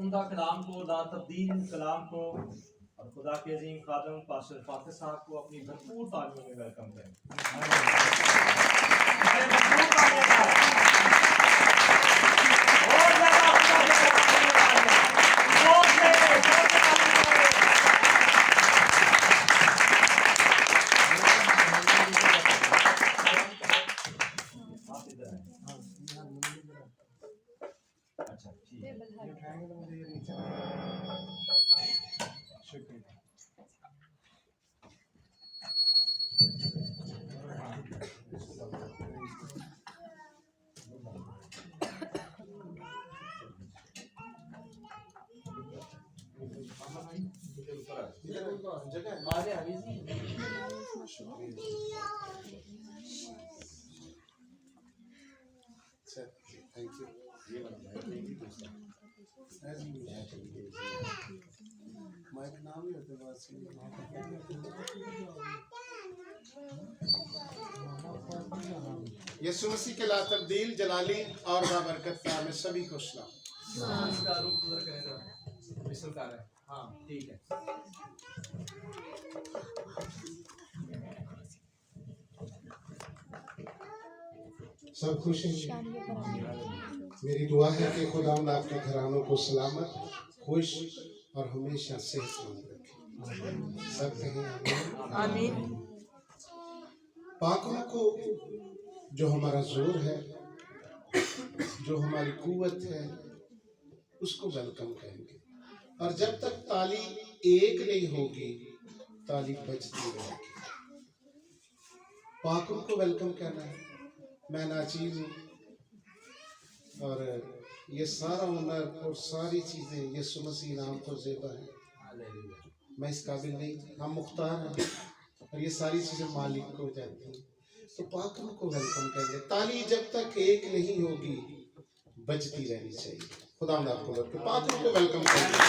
उम्दा कलाम को, दा तब्दील कलाम को और खुदा के अजीम खादम पास्टर फातिह साहब को अपनी भरपूर तालियों में वेलकम करें। अच्छा ठीक शुक्रिया। Thank you. माइक नाम ही होते बस। यीशु मसीह के ला तब्दील जलाली और बाबरकत नाम में सभी को सलाम। इसका रूप उधर करेगा मिसलकार है। हाँ ठीक है। सब खुश हैं। मेरी दुआ है कि खुदा आपके घरानों को सलामत, खुश और हमेशा सेहतमंद रखे। सब कहें आमीन। पाकों को जो हमारा जोर है, जो हमारी कुव्वत है, उसको वेलकम कहेंगे। और जब तक ताली एक नहीं होगी, ताली बजती रहेगी। पाकों को वेलकम कहना है। मैं नाचीज हूँ और ये सारा हुनर और सारी चीज़ें यीशु मसीह नाम पर ज़ेबा है। मैं इस काबिल नहीं, हम मुख्तार हैं और ये सारी चीज़ें मालिक को जाती हैं। तो पाकों को वेलकम कहेंगे। ताली जब तक एक नहीं होगी, बजती रहनी चाहिए। खुदा आपको बरकत। पाकों को वेलकम कहेंगे।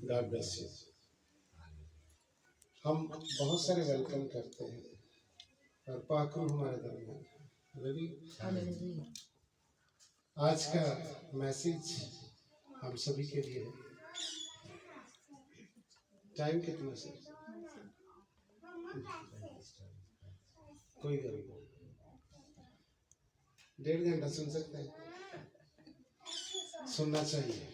God bless you. हम बहुत सारे वेलकम करते हैं और पाकुर हमारे दरमियान रवि। आज का मैसेज हम सभी के लिए है। टाइम कितना सर? कोई गरीब 1.5 घंटा सुन सकते हैं? सुनना चाहिए।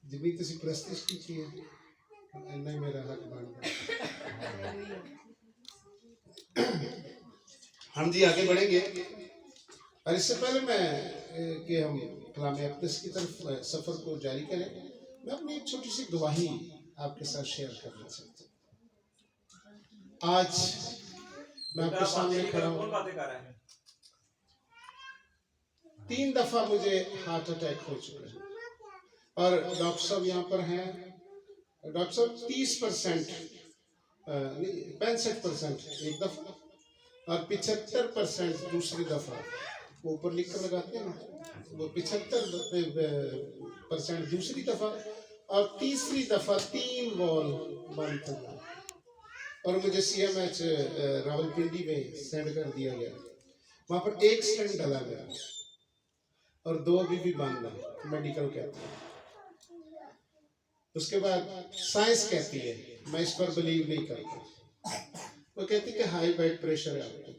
जितनी तुसी प्रस्तुत की है नहीं मेरा हक बनता। हम जी आगे बढ़ेंगे और इससे पहले मैं कि हम कलाम अक़दस की तरफ सफर को जारी करें, मैं अपनी एक छोटी सी गवाही आपके साथ शेयर करना चाहता हूँ। आज मैं आपके सामने खड़ा हूँ। 3 दफा मुझे हार्ट अटैक हो चुका है और डॉक्टर साहब यहाँ पर हैं। डॉक्टर साहब 30% 65% एक दफा और 75% दूसरी दफा। वो ऊपर लिख कर लगाते हैं ना, वो 75% दूसरी दफा और तीसरी दफा 3 वॉल बंद हो गया और मुझे CMH रावलपिंडी में सेंड कर दिया गया। वहाँ पर 1 स्टेंट डाला गया और 2 अभी भी बंद है, मेडिकल कहते हैं। उसके बाद साइंस कहती है, मैं इस पर बिलीव नहीं करता। वो कहती है कि हाई ब्लड प्रेशर है आपको,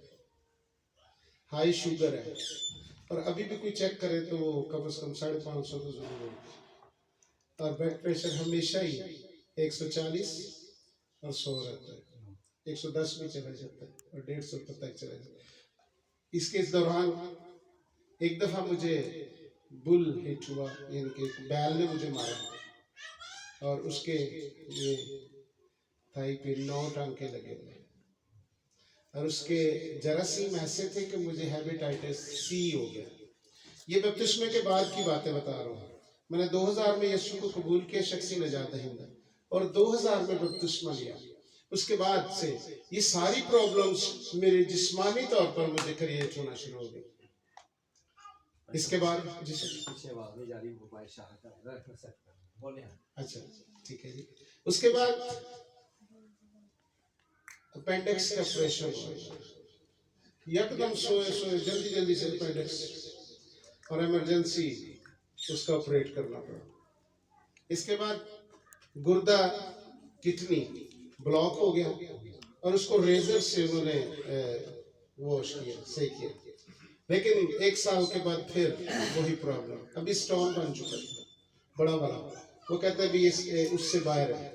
हाई शुगर है और अभी भी कोई चेक करे तो कम से कम 550 तो जरूर होगी। और ब्लड प्रेशर हमेशा ही 140 और 100 रहता है, 110 में चला जाता है और 150 तक चला जाता है। इसके दौरान एक दफा मुझे बुल हिट हुआ, यानी कि बैल ने मुझे मारा और उसके ये थाई पे 9 टांके लगे हुए, और उसके जरासीम ऐसे थे कि मुझे हेपेटाइटिस सी हो गया। ये बपतिस्मे के बाद की बातें बता रहा हूँ। मैंने 2000 में यीशु को कबूल किया शख्सी नजात दहिंदा, और 2000 में बपतिस्मा लिया। उसके बाद से ये सारी प्रॉब्लम्स मेरे जिस्मानी तौर पर मुझे क्रिएट होना शुरू हो गई। इसके बाद अच्छा ठीक है जी। उसके बाद अपेंडिक्स का ऑपरेशन हुआ, एकदम सोए जल्दी जल्दी से अपेंडिक्स, और इमरजेंसी उसका ऑपरेट करना पड़ा। इसके बाद गुर्दा किडनी ब्लॉक हो गया, और उसको रेजर से उन्होंने वॉश किया, सही किया। लेकिन 1 साल के बाद फिर वही प्रॉब्लम, अभी स्टोन बन चुका है बड़ा बड़ा। वो कहते हैं भी ये उससे बाहर है,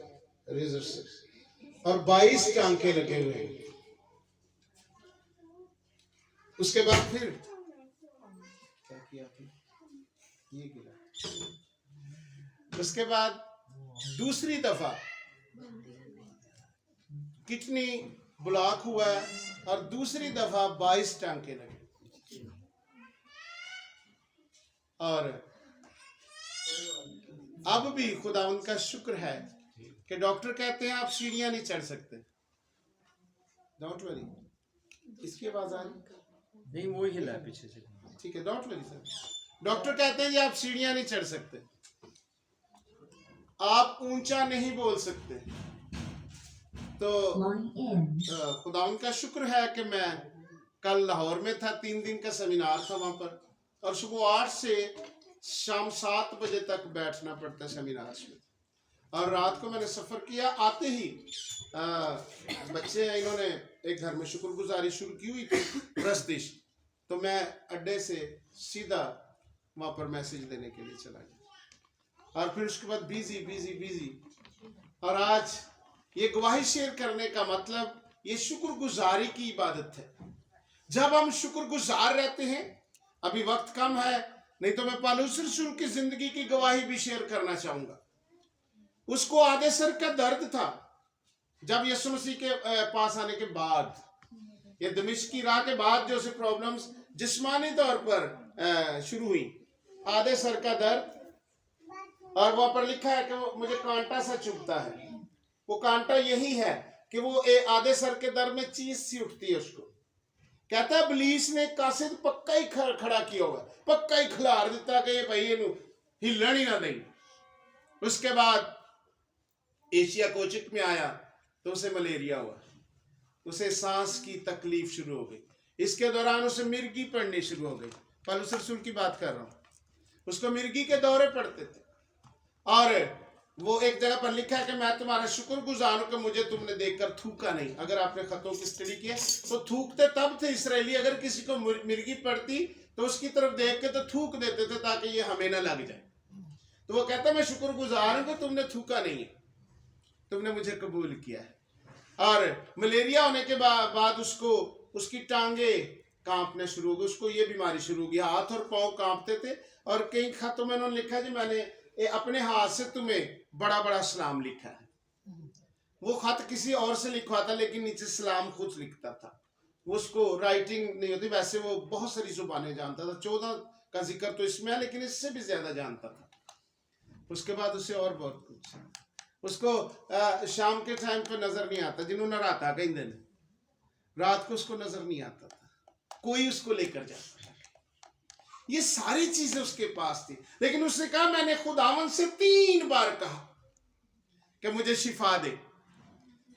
रेजर से, और 22 टांके लगे हुए हैं। उसके बाद फिर क्या किया ये गिरा। उसके बाद दूसरी दफा किडनी ब्लॉक हुआ है, और दूसरी दफा 22 टांके लगे। और अब भी खुदा उनका शुक्र है कि डॉक्टर कहते हैं आप सीढ़ियां नहीं चढ़ सकते। डोंट वरी, इसकी आवाज आ रही नहीं, वो ही हिला है पीछे से। ठीक है, डोंट वरी सर। डॉक्टर कहते हैं जी आप सीढ़ियां नहीं चढ़ सकते, आप ऊंचा नहीं बोल सकते। तो खुदा उनका शुक्र है कि मैं कल लाहौर में था, 3 दिन का सेमिनार था वहां पर, और सुबह 8 से शाम 7 बजे तक बैठना पड़ता है सेमिनार में। और रात को मैंने सफ़र किया, आते ही बच्चे इन्होंने एक घर में शुक्रगुजारी शुरू की हुई थी, प्रस्तिश। तो मैं अड्डे से सीधा वहाँ पर मैसेज देने के लिए चला गया, और फिर उसके बाद बिजी बिजी बिजी। और आज ये गवाही शेयर करने का मतलब ये शुक्रगुजारी की इबादत है। जब हम शुक्रगुजार रहते हैं, अभी वक्त कम है, नहीं तो मैं पौलुस रसूल की जिंदगी की गवाही भी शेयर करना चाहूंगा। उसको आधे सर का दर्द था जब यीशु मसीह के पास आने के बाद, ये दमिश्क की राह के बाद जो से प्रॉब्लम्स जिस्मानी तौर पर शुरू हुई, आधे सर का दर्द। और वहां पर लिखा है कि वो मुझे कांटा सा चुभता है। वो कांटा यही है कि वो आधे सर के दर्द में चीज सी उठती है उसको। कहता है इब्लीस ने कासिद पक्का ही खड़ा किया होगा, पक्का ही खिलार दिता कि भाई इन्हू हिलन ही ना दें। उसके बाद एशिया कोचिक में आया तो उसे मलेरिया हुआ, उसे सांस की तकलीफ शुरू हो गई। इसके दौरान उसे मिर्गी पड़नी शुरू हो गई। पौलुस रसूल की बात कर रहा हूं, उसको मिर्गी के दौरे पड़ते थे। और वो एक जगह पर लिखा है कि मैं तुम्हारा शुक्रगुजार हूं कि मुझे तुमने देखकर थूका नहीं। अगर आपने खतों की स्टडी की है तो थूकते तब थे इसराइली, अगर किसी को मिर्गी पड़ती तो उसकी तरफ देख के तो थूक देते थे ताकि ये हमें ना लग जाए। तो वो कहता मैं शुक्रगुजार हूं कि तुमने थूका नहीं है, तुमने मुझे कबूल किया है। और मलेरिया होने के बाद उसको उसकी टांगे कांपने शुरू हो गई, उसको ये बीमारी शुरू हो गई, हाथ और पांव कांपते थे। और कई खातों में उन्होंने लिखा जी मैंने अपने हाथ से तुम्हें बड़ा बड़ा सलाम लिखा है। वो खत किसी और से लिखवाता लेकिन नीचे सलाम खुद लिखता था। उसको राइटिंग नहीं होती, वैसे वो बहुत सारी जुबानें जानता था, 14 का जिक्र तो इसमें है लेकिन इससे भी ज्यादा जानता था। उसके बाद उसे और बहुत कुछ, उसको शाम के टाइम पे नजर नहीं आता, जिन्होंने रात आ कई दिन रात को उसको नजर नहीं आता था, कोई उसको लेकर जाता। ये सारी चीजें उसके पास थी, लेकिन उसने कहा मैंने खुदावन से 3 बार कहा कि मुझे शिफा दे।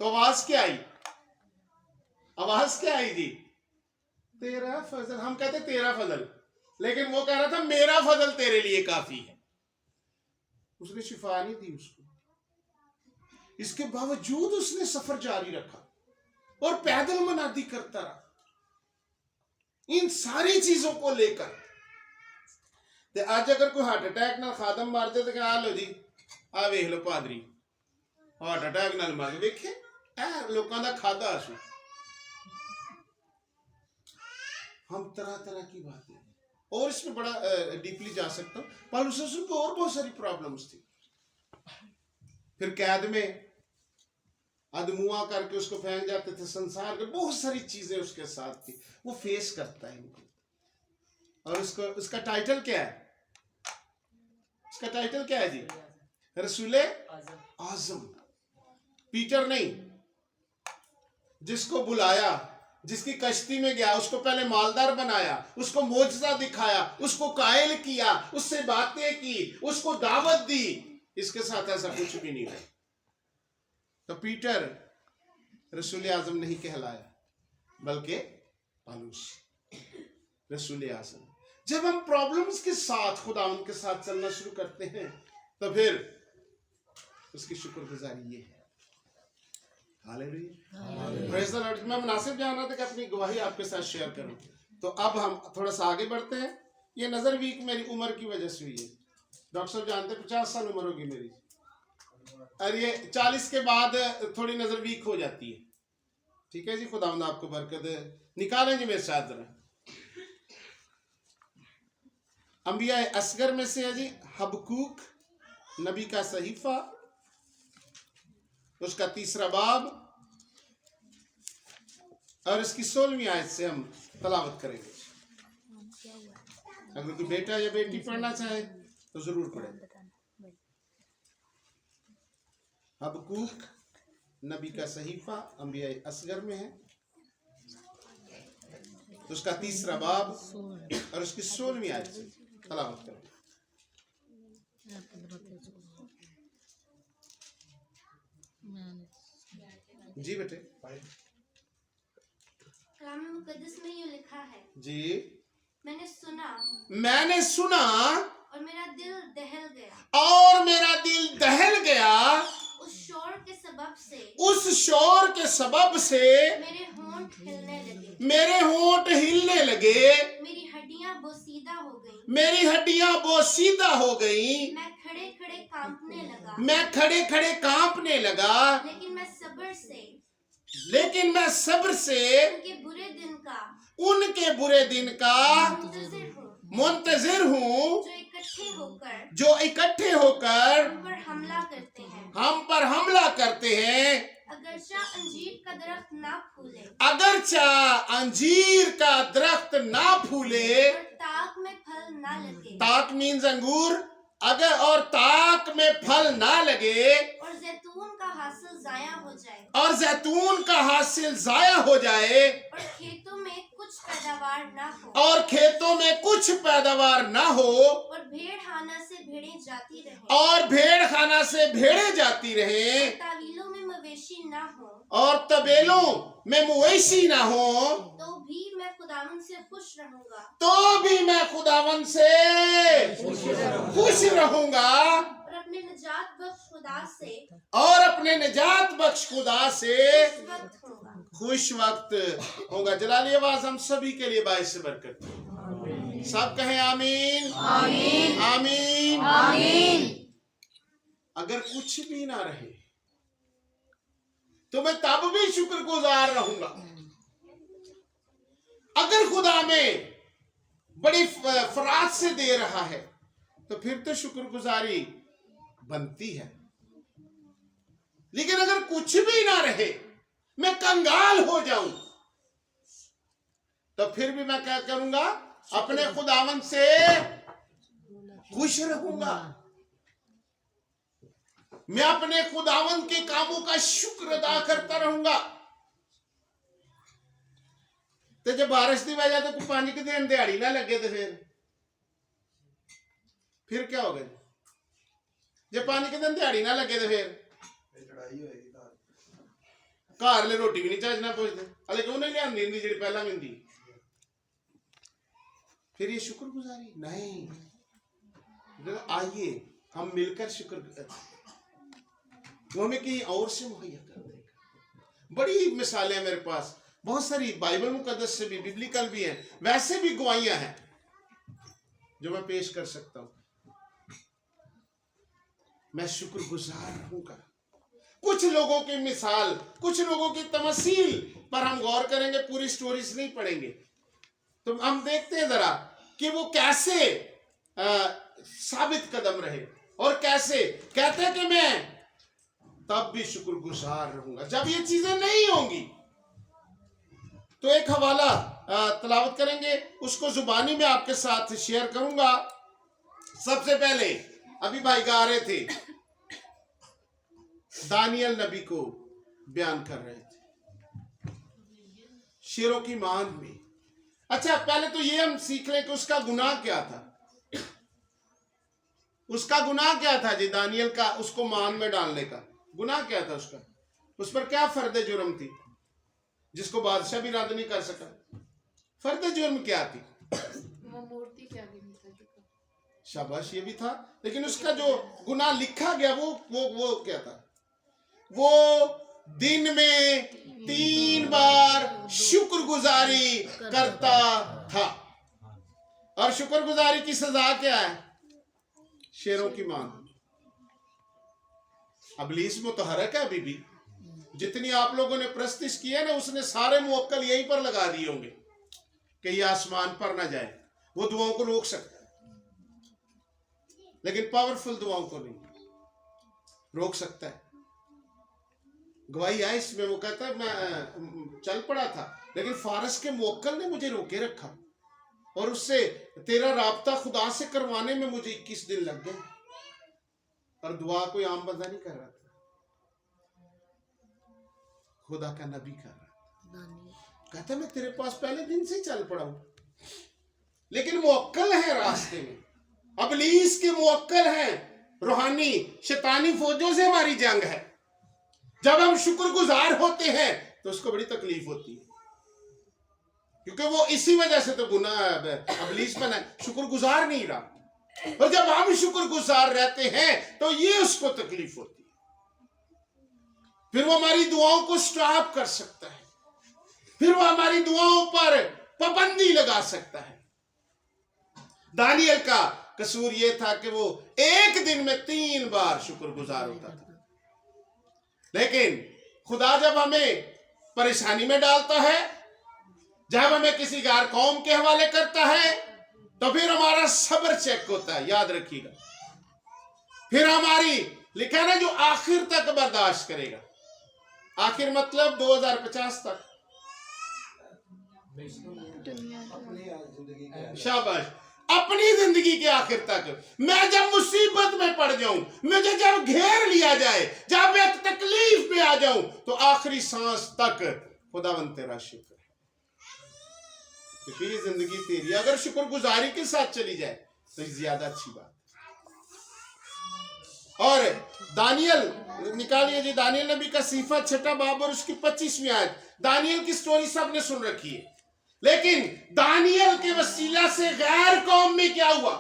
तो आवाज क्या आई? आवाज क्या आई जी? तेरा फजल। हम कहते तेरा फजल, लेकिन वो कह रहा था मेरा फजल तेरे लिए काफी है। उसने शिफा नहीं दी उसको। इसके बावजूद उसने सफर जारी रखा और पैदल मनादी करता रहा इन सारी चीजों को लेकर। ते आज अगर कोई हार्ट अटैक नाल खादम मार दे तो आ लो जी आ वेख लो पादरी हार्ट अटैक नाल मार वेखे ए लोकां दा खादा आसू। हम तरह तरह की बातें और इसमें बड़ा डीपली जा सकता हूँ। पौलुस रसूल को और बहुत सारी प्रॉब्लम्स थी। फिर कैद में अदमुआ करके उसको फेंक जाते थे, संसार के बहुत सारी चीजें उसके साथ थी, वो फेस करता है इनको। और उसका टाइटल क्या है? इसका टाइटल क्या है जी? रसूले आजम। पीटर नहीं, जिसको बुलाया, जिसकी कश्ती में गया, उसको पहले मालदार बनाया, उसको मोजज़ा दिखाया, उसको कायल किया, उससे बातें की, उसको दावत दी। इसके साथ ऐसा कुछ भी नहीं है। तो पीटर रसूल आजम नहीं कहलाया, बल्कि पालूस रसूल आजम। जब हम प्रॉब्लम्स के साथ खुदा उनके साथ चलना शुरू करते हैं तो फिर उसकी शुक्रगुजारी ये है। Hallelujah, praise the Lord. मैं मुनासिब जान रहा था कि अपनी गवाही आपके साथ शेयर करूं, तो अब हम थोड़ा सा आगे बढ़ते हैं। ये नजर वीक मेरी उम्र की वजह से हुई है। डॉक्टर साहब जानते 50 साल उम्र होगी मेरी, और ये 40 के बाद थोड़ी नजर वीक हो जाती है। ठीक है जी, खुदावंद आपको बरकत दे। निकालें जी मेरे साथ जरा। अंबिया असगर में से है जी हबकूक नबी का सहीफा, उसका 3रा बाब और इसकी 16वीं आयत से हम तलावत करेंगे। अगर कोई बेटा या बेटी पढ़ना चाहे तो जरूर पढ़े। हबकूक नबी का सहीफा अंबिया असगर में है, उसका 3रा बाब और उसकी 16वीं आयत से तलावत करें। जी बेटे। कलाम मुकद्दस में यूं लिखा है जी, मैंने सुना और मेरा दिल दहल गया, और मेरा दिल दहल गया। उस शोर के सबब से मेरे होंठ हिलने लगे, मेरी हड्डियां बोसीदा हो गईं, मैं खड़े खड़े कांपने लगा, लेकिन मैं सब्र से उनके बुरे दिन का मुंतजिर हूँ, जो इकट्ठे होकर हम पर हमला करते हैं। अगरचा अंजीर का दरख्त ना फूले, ताक मीन्स अंगूर, अगर और ताक में फल ना लगे, और जैतून का हासिल जाया हो जाए, और खेतों में कुछ पैदावार ना हो, और भेड़ खाना से भेड़ें जाती रहे, और तबेलों में मवेशी ना हो, तो भी मैं खुदावन से खुश रहूंगा, और अपने निजात बख्श खुदा से खुश वक्त होगा। जलाली आवाज हम सभी के लिए बाइस बरकत। सब कहें आमीन, आमीन, आमीन, आमीन। अगर कुछ भी ना रहे तो मैं तब भी शुक्रगुजार रहूंगा। अगर खुदा में बड़ी फराज से दे रहा है तो फिर तो शुक्रगुजारी बनती है। लेकिन अगर कुछ भी ना रहे, मैं कंगाल हो जाऊं, तो फिर भी मैं क्या करूंगा? अपने खुदावन से खुश रहूंगा। मैं अपने खुदावन के कामों का शुक्र अदा करता रहूंगा। तो जब बारिश की वजह तो पानी के दिन दिहाड़ी ना लगे तो फिर क्या होगा? जब पानी के दिन दिहाड़ी ना लगे तो फिर घर ले रोटी भी नहीं चाहना पहुंचते, अले क्यों नहीं लिया जी पहला मिलती। फिर ये शुक्रगुजारी नहीं। आइए हम मिलकर शुक्र, वो हमें कहीं और से मुहैया कर देगा। बड़ी मिसालें हैं मेरे पास, बहुत सारी बाइबल मुकद्दस से भी, बिब्लिकल भी हैं, वैसे भी गवाहियां हैं जो मैं पेश कर सकता हूं। मैं शुक्रगुजार रहूंगा। कुछ लोगों की मिसाल, कुछ लोगों की तमसील पर हम गौर करेंगे, पूरी स्टोरीज नहीं पढ़ेंगे। तो हम देखते हैं जरा कि वो कैसे साबित कदम रहे और कैसे कहते हैं कि मैं तब भी शुक्रगुजार रहूंगा। जब ये चीजें नहीं होंगी तो एक हवाला तलावत करेंगे, उसको जुबानी में आपके साथ शेयर करूंगा। सबसे पहले अभी भाई गा रहे थे, दानियल नबी को बयान कर रहे थे शेरों की मान में। अच्छा, पहले तो ये हम सीख लें कि उसका गुनाह क्या था। उसका गुनाह क्या था जी? दानियल का उसको मान में डालने का गुनाह क्या था उसका? उस पर क्या फर्द जुर्म थी जिसको बादशाह भी रद्द नहीं कर सका? फर्द जुर्म क्या थी? मूर्ति क्या गिनी था? शाबाश, ये भी था, लेकिन उसका जो गुनाह लिखा गया वो क्या था? वो दिन में 3 बार शुक्रगुजारी करता था। और शुक्रगुजारी की सजा क्या है? शेरों की मान। अबलीस मुतहरक है अभी भी। जितनी आप लोगों ने प्रस्तिश की है ना, उसने सारे मुवक्कल यहीं पर लगा दिए होंगे कि ये आसमान पर ना जाए। वो दुआओं को रोक सकता है, लेकिन पावरफुल दुआओं को नहीं रोक सकता है। गवाही है इसमें, वो कहता है मैं चल पड़ा था, लेकिन फारस के मुवक्कल ने मुझे रोके रखा और उससे तेरा राब्ता खुदा से करवाने में मुझे 21 दिन लग गए। और दुआ कोई आम बंदा नहीं कर रहा था, खुदा का नबी कर रहा था। कहता मैं तेरे पास पहले दिन से चल पड़ा हूं, लेकिन मुवक्कल है रास्ते में। अबलीस के मुवक्कल हैं, रूहानी शैतानी फौजों से हमारी जंग है। जब हम शुक्रगुजार होते हैं तो उसको बड़ी तकलीफ होती है, क्योंकि वो इसी वजह से तो गुनाह अबलीस बना, शुक्रगुजार नहीं रहा। और जब हम शुक्रगुजार रहते हैं तो ये उसको तकलीफ होती है। फिर वो हमारी दुआओं को स्टॉप कर सकता है, फिर वो हमारी दुआओं पर पाबंदी लगा सकता है। दानियल का कसूर ये था कि वो एक दिन में 3 बार शुक्रगुजार होता था। लेकिन खुदा जब हमें परेशानी में डालता है, जब हमें किसी गैर कौम के हवाले करता है, तो फिर हमारा सब्र चेक होता है। याद रखिएगा, फिर हमारी लिखा है ना, जो आखिर तक बर्दाश्त करेगा। आखिर मतलब 2050 तक। शाबाश, अपनी जिंदगी के आखिर तक। मैं जब मुसीबत में पड़ जाऊं, मुझे जब घेर लिया जाए, जब मैं तकलीफ में आ जाऊं, तो आखिरी सांस तक खुदावंद तेरा शुक्र है, क्योंकि ये जिंदगी तेरी। अगर शुक्रगुजारी के साथ चली जाए तो ज्यादा अच्छी बात। और दानियल निकालिए जी, दानियल नबी का सीफा 6 बाब और उसकी 25वीं आयत। दानियल की स्टोरी सबने सुन रखी है, लेकिन दानियल के वसीला से गैर कौम में क्या हुआ?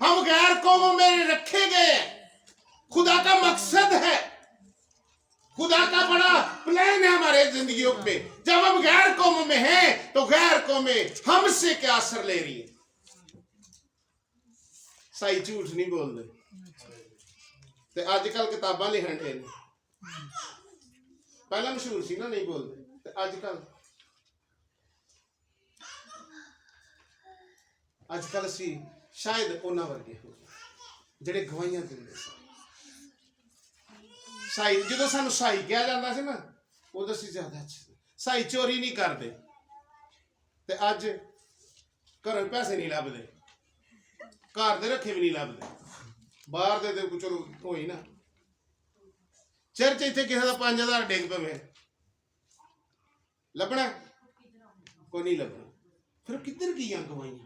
हम गैर कौमों में रखे गए हैं। खुदा का मकसद है, खुदा का बड़ा प्लान है हमारे जिंदगियों पे। जब हम गैर कौमों में हैं तो गैर कौमें हमसे क्या असर ले रही है? सही झूठ नहीं बोल रहे। ते आजकल किताबां लिखण दे, पहला मशहूर सी ना नहीं बोलते, आजकल असी शायद उन्हां वर्गे हो ਜਿਹੜੇ ਗਵਾਹੀਆਂ ਦਿੰਦੇ ਸਨ। ਸਾਈ ਜਦੋਂ ਸਾਨੂੰ ਸਾਈ ਕਿਹਾ ਜਾਂਦਾ ਸੀ ਨਾ, ਉਦੋਂ ਅਸੀਂ ਜ਼ਿਆਦਾ ਅੱਛੇ ਸਾਈ ਚੋਰੀ ਨਹੀਂ ਕਰਦੇ। ਤੇ ਅੱਜ ਘਰੋਂ ਪੈਸੇ ਨਹੀਂ ਲੱਭਦੇ, ਘਰ ਦੇ ਰੱਖੇ ਵੀ ਨਹੀਂ ਲੱਭਦੇ, ਬਾਹਰ ਦੇ ਤੇ ਚਲੋ ਹੋਈ ਨਾ। ਚਰਚ ਇੱਥੇ ਕਿਸੇ ਦਾ 5000 ਡਿੱਗ ਪਵੇ, ਲੱਭਣਾ ਕੋਈ नहीं लभना। फिर किधर गईयां गवाहियां?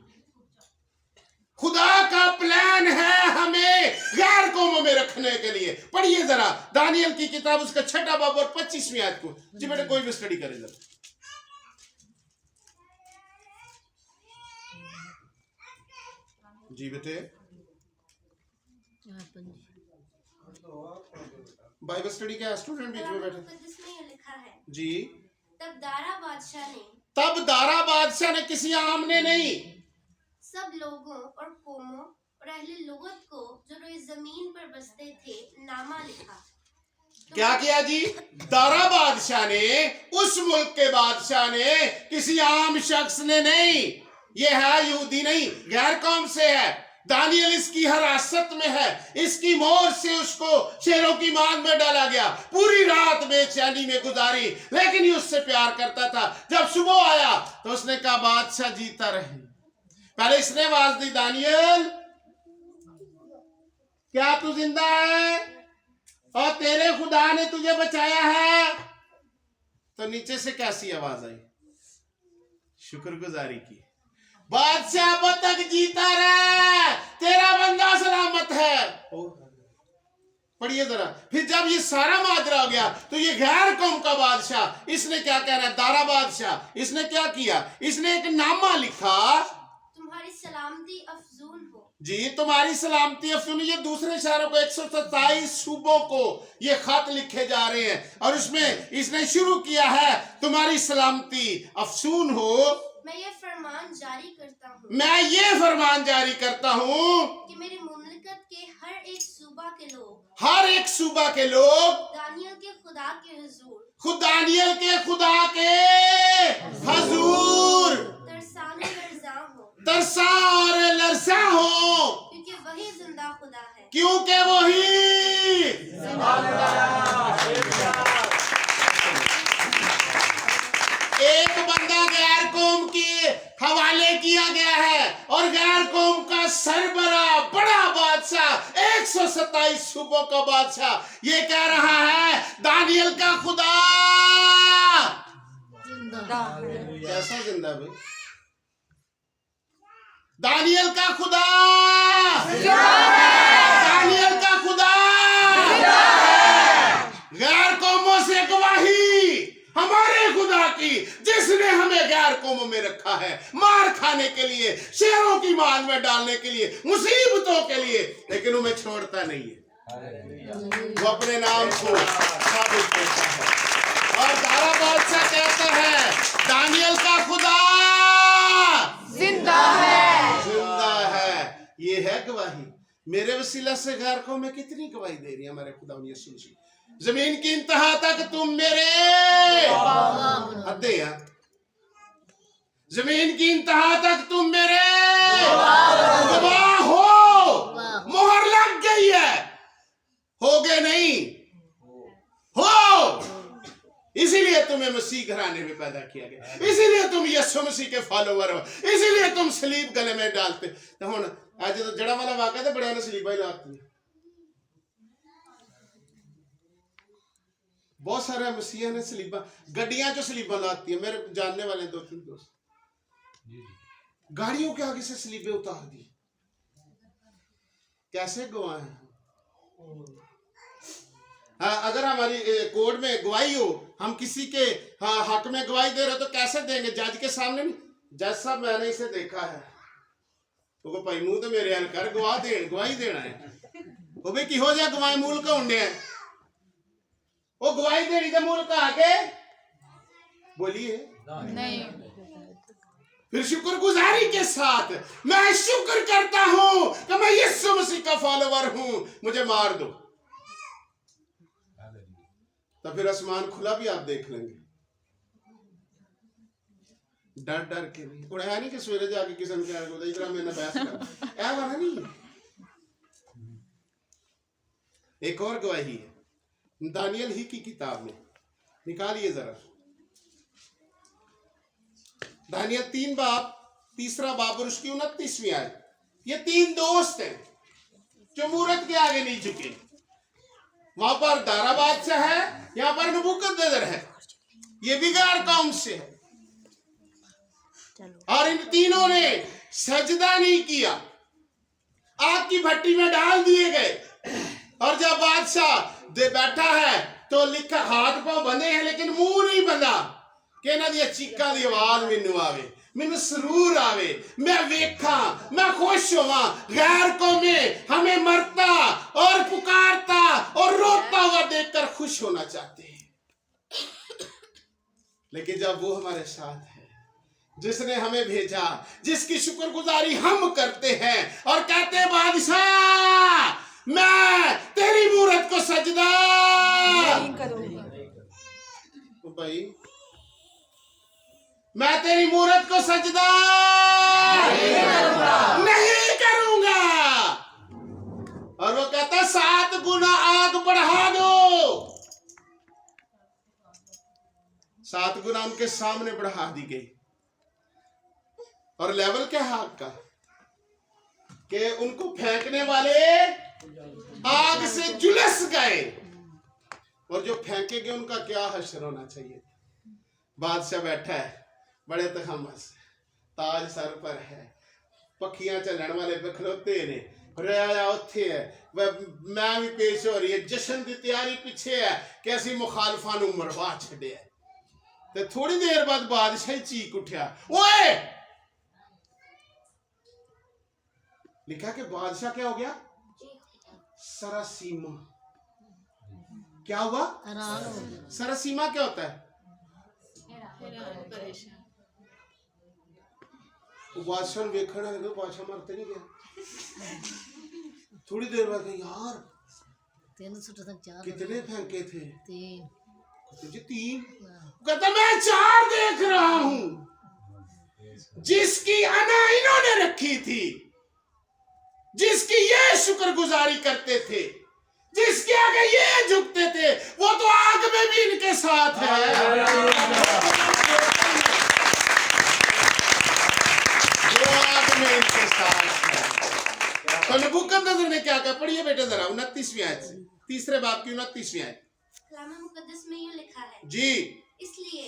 खुदा का प्लान है हमें गैर कौमों में रखने के लिए। पढ़िए जरा दानियल की किताब, उसका 6 बाब और 25वीं आयत को। जी बेटे कोई भी स्टडी करे जरा। जी बेटे बाइबल स्टडी क्या स्टूडेंट बीच में बैठे? लिखा है जी, तब दारा बादशाह ने किसी आम ने नहीं, सब लोगों और कौमों और अहले लुगत को जो रोए जमीन पर बसते थे नामा लिखा। क्या किया जी? दारा बादशाह ने, उस मुल्क के बादशाह ने, किसी आम शख्स ने नहीं। ये है यहूदी नहीं, गैर कौम से है। दानियल इसकी हिरासत में है, इसकी मोहर से उसको शेरों की मान में डाला गया, पूरी रात बेचैनी में गुजारी, लेकिन ये उससे प्यार करता था। जब सुबह आया तो उसने कहा बादशाह जीता रहे। पहले इसने आवाज दी, दानियल क्या तू जिंदा है और तेरे खुदा ने तुझे बचाया है? तो नीचे से कैसी आवाज आई? शुक्रगुजारी की। बादशाह अब तक जीता रहा, तेरा बंदा सलामत है। पढ़िए जरा। फिर जब ये सारा माजरा हो गया तो ये गैर कौम का बादशाह, इसने क्या कह रहा है? दारा बादशाह, इसने क्या किया? इसने एक नामा लिखा, तुम्हारी सलामती अफजून हो। जी तुम्हारी सलामती अफजून। ये दूसरे शहरों को 127 सूबों को ये खत लिखे जा रहे हैं और उसमें इसने शुरू किया है तुम्हारी सलामती अफजून हो। मैं ये फरमान जारी करता हूँ, मैं ये फरमान जारी करता हूँ कि मेरी मुमलिकत के हर एक सूबा के लोग, हर एक सूबा के लोग दानियल के खुदा के हुजूर, खुद दानियल के खुदा के हजूर तरसा और लरसा हो, क्योंकि वही जिंदा खुदा है। क्योंकि वही एक बंदा गैर कौम के हवाले किया गया है और गैर कौम का सरबरा बड़ा बादशाह 127 सूबों का बादशाह ये कह रहा है दानियल का खुदा कैसा जिंदा भाई? दानियल का खुदा, दानियल का खुदा गैर कौमों से गवाही हमारे खुदा की, जिसने हमें गैर कौमों में रखा है, मार खाने के लिए, शेरों की मान में डालने के लिए, मुसीबतों के लिए, लेकिन उन्हें छोड़ता नहीं है। वो अपने नाम को साबित करता है। और दारा बादशाह कहता है दानियल का खुदा जिंदा है, जिंदा है। ये है गवाही। मेरे वसीला से गैर कौम में कितनी गवाही दे रही है हमारे खुदा यीशु मसीह। जमीन की इंतहा तक तुम मेरे अद्दे हैं, जमीन की इंतहा तक तुम मेरे गवाह हो। मोहर लग गई है, होगे नहीं हो। इसीलिए तुम्हें मसीह घराने में पैदा किया गया, इसीलिए तुम यीशु मसीह के फॉलोवर हो, इसीलिए तुम सलीब गले में डालते। तो हुण आज तो जड़ा वाला वाक़या तो बड़े ने सलीबा ही लाती। बहुत सारे मसीह ने सलीबा, गड्डियां जो सलीबा लाती है। मेरे जानने वाले 2-3 दोस्त गाड़ियों के आगे से सलीबे उतार दिए। कैसे गवाह हैं? अगर हमारी कोर्ट में गवाही हो, हम किसी के हक में गवाही दे रहे हो तो कैसे देंगे? जज के सामने नहीं। जज साहब मैंने इसे देखा है, तो भाई मुंह तो मेरे हल कर गवाही देना है। वो भी कि हो जाए गवाही मूल का उंडे है, वो गवाही देनी तो मूल का आगे बोलिए नहीं। फिर शुक्रगुजारी के साथ मैं शुक्र करता हूं कि मैं यीशु मसीह का फॉलोवर हूं, मुझे मार दो तो फिर आसमान खुला भी आप देख लेंगे। डर डर के नहीं, और है नहीं कि सवेरे जाके किसी ने कहा इधर मैंने बहस कर, ऐ वाला नहीं। एक और गवाही है दानियल ही की किताब में, निकालिए जरा। दानियल 3 बाब, 3 बाब और उसकी 29वीं आयत। ये 3 दोस्त हैं जो मूरत के आगे नहीं झुके। वहां पर दारा बादशाह है, यहां पर नबूकदनेस्सर है, ये भी गैर कौम से है। और इन तीनों ने सजदा नहीं किया, आग की भट्टी में डाल दिए गए। और जब बादशाह दे बैठा है तो लिखा हाथ पांव बंधे हैं लेकिन मुंह नहीं बंधा कि ना दी चीका दी आवाज मैनू आवे, मैनू सरूर आवे, मैं वेखा, मैं खुश होवा। गैर कौमे हमें मरता और पुकारता और रोता हुआ देखकर खुश होना चाहते हैं, लेकिन जब वो हमारे साथ है, जिसने हमें भेजा, जिसकी शुक्रगुजारी हम करते हैं और कहते हैं बादशाह मैं तेरी मूरत को सजदा नहीं करूंगा, तो भाई मैं तेरी मूरत को सजदा नहीं करूंगा। 7 गुना उनके सामने बढ़ा दी गई। और लेवल क्या है आग का कि उनको फेंकने वाले आग से झुलस गए। और जो फेंकेंगे उनका क्या हश्र होना चाहिए। बादशाह बैठा है बड़े तखमस, ताज सर पर है, पखियां चलन वाले बखलोते ने, राया उत्थे है, मैं भी पेश हो रही है, जश्न की तैयारी पीछे है कि असी मुखालफा नूं मरवा छड्डिया। ते थोड़ी देर बाद बादशाह चीक उठा, ओए! लिखा कि बादशाह क्या हो गया, सरासीमा। क्या हुआ, सरासीमा क्या होता है, बादशाह वेखना लगे, बादशाह मरते नहीं गया। थोड़ी देर बाद यार 3 सुट तक 4 कितने फेंके थे, 3 तुझे 3, कहता मैं 4 देख रहा हूं, जिसकी अना इन्होंने रखी थी, जिसकी ये शुक्रगुजारी करते थे, जिसके आगे ये झुकते थे, वो तो आग में भी इनके साथ है। में इनके साथ है। तो नबूकदनेस्सर ने क्या कहा, पढ़िए बेटे जरा 29वीं आयत, तीसरे बाब की 29वीं आयत। कलाम मुकद्दस में यूं लिखा है जी, इसलिए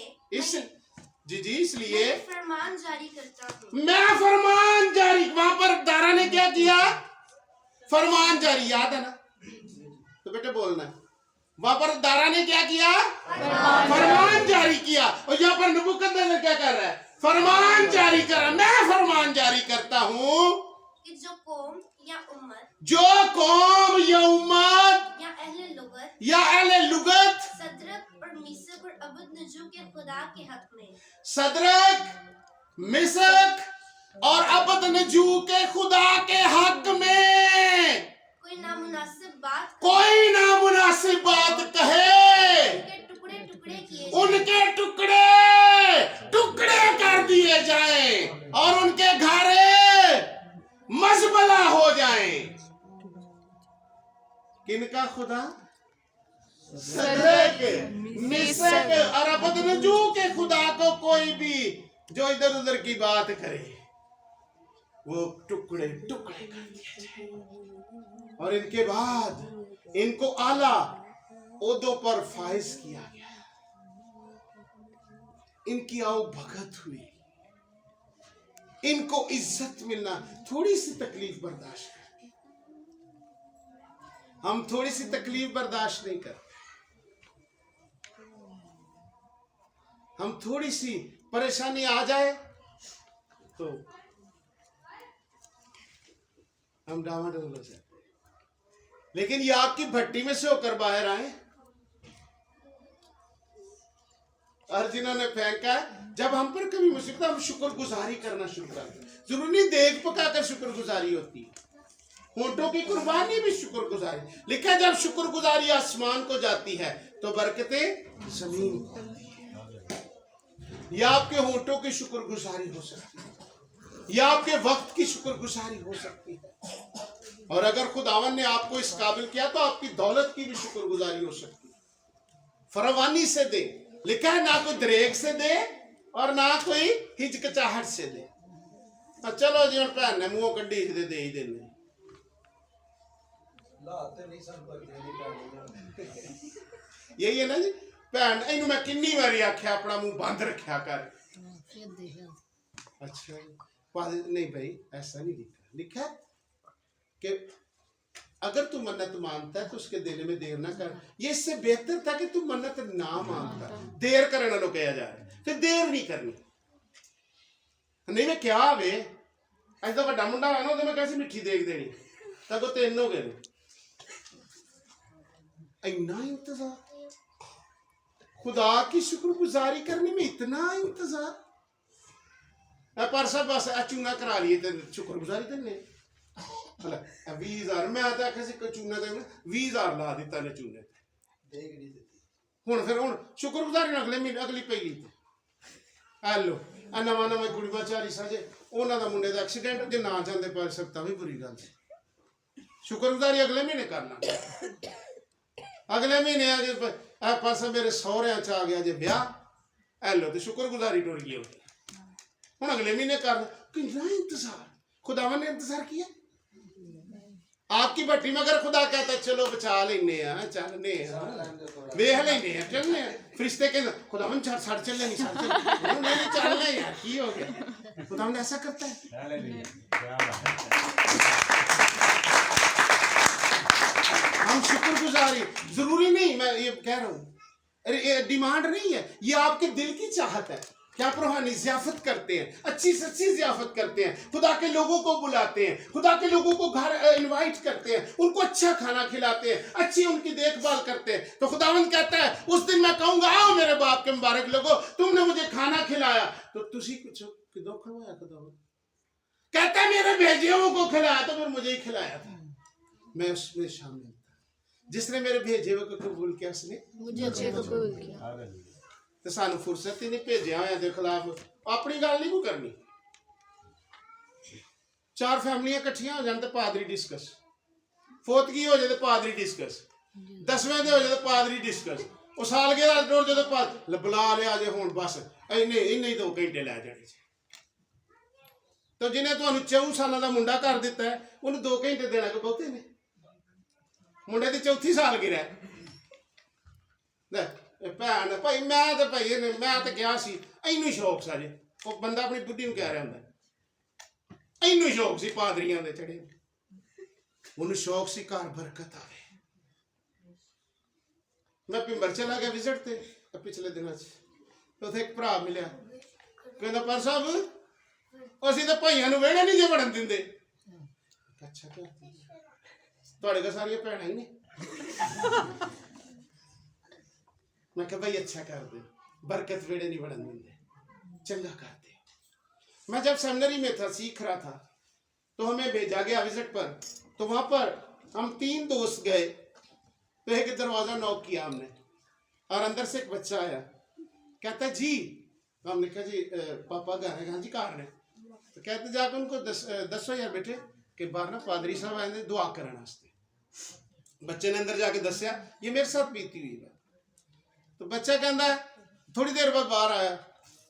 जी इसलिए मैं फरमान जारी करता हूँ। मैं फरमान जारी, वहां पर दारा ने क्या किया, फरमान जारी, याद है ना, तो बेटे बोलना, वहां पर दारा ने क्या किया, फरमान जारी किया। और यहाँ पर नबूकदनेस्सर क्या कर रहा है, फरमान जारी कर रहा, मैं फरमान जारी करता हूँ कि जो कौम या उम्मत या अहले लुगत सदरक और मिसक और अबदनजू के खुदा के हक में, सदरक मिसक और अबदनजू के खुदा के हक में कोई नामुनासिब बात कहे, उनके टुकड़े टुकड़े कर दिए जाएं और उनके घरे मजबला हो जाएं। किनका खुदा, सदरक मिसक और अबदनजू के खुदा को कोई भी जो इधर उधर की बात करे वो टुकड़े टुकड़े कर दिए जाए। और इनके बाद इनको आला ओहदों पर फाइज किया गया, इनकी आओ भगत हुई, इनको इज्जत मिलना। थोड़ी सी तकलीफ बर्दाश्त कर, हम थोड़ी सी तकलीफ बर्दाश्त नहीं करते, हम थोड़ी सी परेशानी आ जाए तो हम डामाडोल हो जाते। लेकिन ये आग की भट्टी में से होकर बाहर आए, और जिन्होंने फेंका है, जब हम पर कभी मुसीबत हम शुक्रगुजारी करना शुरू करते हैं। जरूरी नहीं देख पकाकर शुक्रगुजारी होती है, होंठों की कुर्बानी भी शुक्रगुजारी। लिखा है जब शुक्रगुजारी आसमान को जाती है तो बरकतें जमीन को आती है। या आपके होंठों की शुक्रगुजारी हो सकती है, या आपके वक्त की शुक्रगुजारी हो सकती है। और अगर खुदावन ने आपको इस काबिल किया तो आपकी दौलत की भी शुक्रगुजारी हो सकती है। फरावानी से दे, लिखा है ना कोई दरेक से दे और ना कोई हिचकिचाहट से दे। चलो जी भैन ने मुंह कड्डी दे ही देने, यही है ना जी भैन। इनू मैं किन्नी बारी आख्या अपना मुंह बंद रखा कर। अच्छा नहीं भाई ऐसा नहीं लिखा, लिखा कि अगर तू मन्नत मानता है तो उसके देने में देर ना कर। ये इससे बेहतर था कि तू मन्नत ना मानता, देर करने लो कहा जा रहा है, फिर देर नहीं करनी। नहीं मैं क्या वे ऐसा बड़ा मुंडा है ना, तो मैं कैसे मिठी देख देनी, तक तीन हो गए। इतना इंतजार, खुदा की शुक्रगुजारी करने में इतना इंतजार। परसा बस चूना करा लिए तो शुक्रगुजारी करने 20,000 मैं आता चूना 20,000 ला दिता ने चूने हुण। फिर हुण शुक्रगुजारी अगले महीने अगली पहली हेलो नवा नवा कुड़ी बेचारी साजे उन्हों का मुंडे का एक्सीडेंट जे ना जाते पर सकता भी बुरी गल। शुक्रगुजारी अगले महीने करना, अगले महीने परसों मेरे सौहरिया च आ गया जे ब्याह, ऐ लो तो शुक्रगुजारी टुर गई होगी हुण अगले महीने कर कितना इंतजार खुदावन ने इंतजार किया आपकी भट्टी में अगर खुदा कहता चलो बचा लेने चलने देख लेने चलने फरिश्ते के खुदावन छड़ चलने नहीं छड़ चल नहीं चलना यार की हो गया खुदावन ऐसा करता है हम शुक्रगुजारी जरूरी नहीं मैं ये कह रहा हूँ अरे ये डिमांड नहीं है ये आपके दिल की चाहत है कि आप रूहानी ज़ियाफत करते हैं अच्छी सच्ची ज़ियाफत करते हैं खुदा के लोगों को बुलाते हैं खुदा के लोगों को घर इनवाइट करते हैं उनको अच्छा खाना खिलाते हैं अच्छी उनकी देखभाल करते हैं तो खुदावंद कहता है उस दिन मैं कहूँगा आओ मेरे बाप के मुबारक लोगों तुमने मुझे खाना खिलाया तो तुसी कुछ किदो खिलाया खुदावंद कहता है मेरे भेजियों को खिलाया तो फिर मुझे ही खिलाया था मैं उसमें शामिल था जिसने मेरे भेजे हुए को कबूल किया उसने मुझे कबूल किया तो सानू फुर्सत ही नहीं भेजा होया दे खिलाफ अपनी गल नहीं करनी चार फैमिलियां इकट्ठियां हो जान तो पादरी डिस्कस फोतगी हो जाए तो पादरी डिस्कस 10वें दे हो जाए तो पादरी डिस्कस ਉਹ ਸਾਲਗਿਰਾ ਟੁਰ ਜਦੋਂ ਬੁਲਾ ਲਿਆ ਜੇ ਹੁਣ ਬਸ ਇੰਨੇ ਹੀ 2 ਘੰਟੇ ਲੈ ਜਾਣੇ ਜੀ तो जिन्हें ਤੁਹਾਨੂੰ 24 ਸਾਲਾਂ ਦਾ ਮੁੰਡਾ ਕਰ ਦਿੱਤਾ ਹੈ ਉਹਨੂੰ 2 ਘੰਟੇ ਦੇਣਾ ਕੋ ਬਹੁਤੇ ਨੇ ਮੁੰਡੇ ਦੀ ਚੌਥੀ ਸਾਲਗਿਰਾ ਲੈ ਭੈਣ ਭਾਈ ਮੈਂ ਤਾਂ ਭਾਈ ਮੈਂ ਤਾਂ ਗਿਆ ਸੀ ਇਹਨੂੰ ਸ਼ੌਕ ਸਾ ਜੇ ਉਹ ਬੰਦਾ ਆਪਣੀ ਬੁੱਢੀ ਨੂੰ ਕਹਿ ਰਿਹਾ ਹੁੰਦਾ ਇਹਨੂੰ ਸ਼ੌਕ ਸੀ ਪਾਦਰੀਆਂ ਦੇ ਚੜੇ ਉਹਨੂੰ ਸ਼ੌਕ ਸੀ ਘਰ ਬਰਕਤ ਆਵੇ मैं पिंबर चला गया विजिट थे पिछले दिनों तो एक भरा मिले कहता पर साहब असं तो भाइयों को वेड़े नहीं जे बढ़न देंगे अच्छा थोड़े को सारिया भैन ही ने मैं कहा भाई अच्छा कर दे बरकत वेड़े नहीं बढ़न देंगे चंगा कर दे मैं जब सेमिनरी में था सीख रहा था तो हमें भेजा गया विजिट पर तो वहां पर हम 3 दोस्त गए तो एक दरवाजा नॉक किया हमने और अंदर से एक बच्चा आया कहता जी हमने कहा जी पापा घर है हाँ जी कार ने तो कहते जाकर उनको दसो यार बेटे कि बाहर ना पादरी साहब आए दुआ करने वास्ते बच्चे ने अंदर जाके दसिया ये मेरे साथ बीती हुई है तो बच्चा कहता थोड़ी देर बाद बाहर आया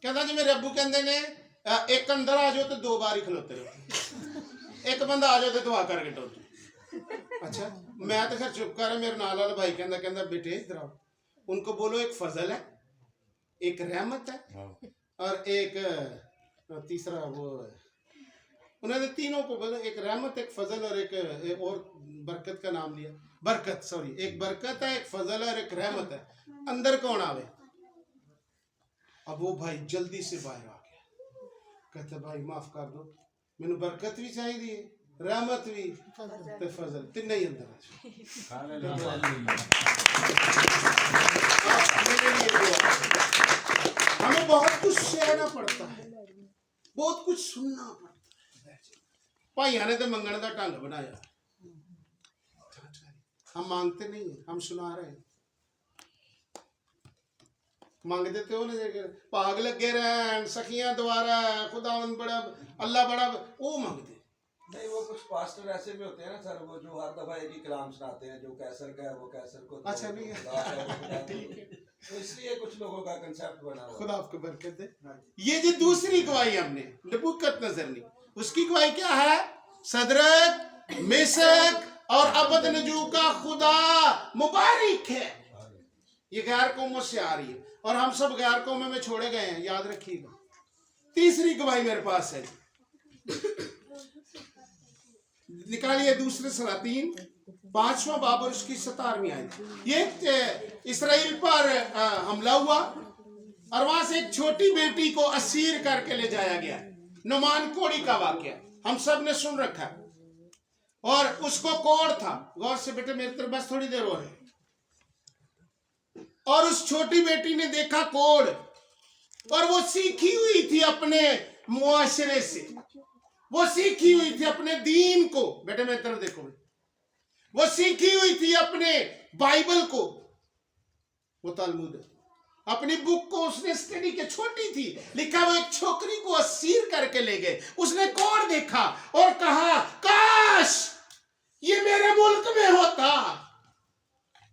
कहता जी मेरे अब्बू कहते ने एक अंदर आ जाओ तो 2 बार ही खलोते रहो एक बंदा आ जाओ तो दुआ करके टोल अच्छा मैं तो खैर चुप कर मेरे नाल वाला भाई कहता बेटे इधर आओ उनको बोलो एक फजल है एक रहमत है और एक तीसरा वो उन्होंने तीनों को बोला एक रहमत एक फजल और एक और बरकत का नाम लिया बरकत सॉरी एक बरकत है एक फजल है और एक रहमत है अंदर कौन आवे अब वो भाई जल्दी से बाहर आ गया कहता भाई माफ कर दो मैंने बरकत भी चाहिए रहमत भी ते फजल तीन ही अंदर हमें बहुत कुछ सहना पड़ता है बहुत कुछ सुनना पड़ता है भाइयों ने तो मंगने का ढंग बनाया हम मांगते नहीं है हम सुना रहे हैं मांगते तो भाग लगे रहन सखियां द्वारा खुदावंद बड़ा अल्लाह बड़ा वो मांगते नहीं वो कुछ पास्टर ऐसे भी होते हैं ना सर वो जो हर दफा एक ही कलाम सुनाते हैं जो कैसर का है वो कैसर को अच्छा नहीं है तो इसलिए कुछ लोगों का कंसेप्ट बना हुआ खुदा आपको बरकत दे ये जो दूसरी गवाही हमने नबूकत नजर नहीं उसकी गवाही क्या है सदरक मिशक और अबदनजू का खुदा मुबारक है ये गैर कौमों से आ रही है और हम सब गैर कौमों में छोड़े गए हैं याद रखिएगा तीसरी गवाही मेरे पास है निकालिए दूसरे सलातीन 5वां बाब और उसकी 17वीं आयत ये इसराइल पर हमला हुआ और वहां से एक छोटी बेटी को असीर करके ले जाया गया नुमान कोड़ी का वाकया हम सब ने सुन रखा और उसको कोड़ था गौर से बेटे मेरी तरफ बस थोड़ी देर हो रही और उस छोटी बेटी ने देखा कोड़ और वो सीखी हुई थी अपने मुआशरे से वो सीखी हुई थी अपने दीन को बेटे मेरी तरफ देखो वो सीखी हुई थी अपने बाइबल को वो तलमुद अपनी बुक को उसने स्टडी के छोटी थी लिखा वो एक छोकरी को असीर करके ले गए उसने कोड़ देखा और कहा काश ये मेरे मुल्क में होता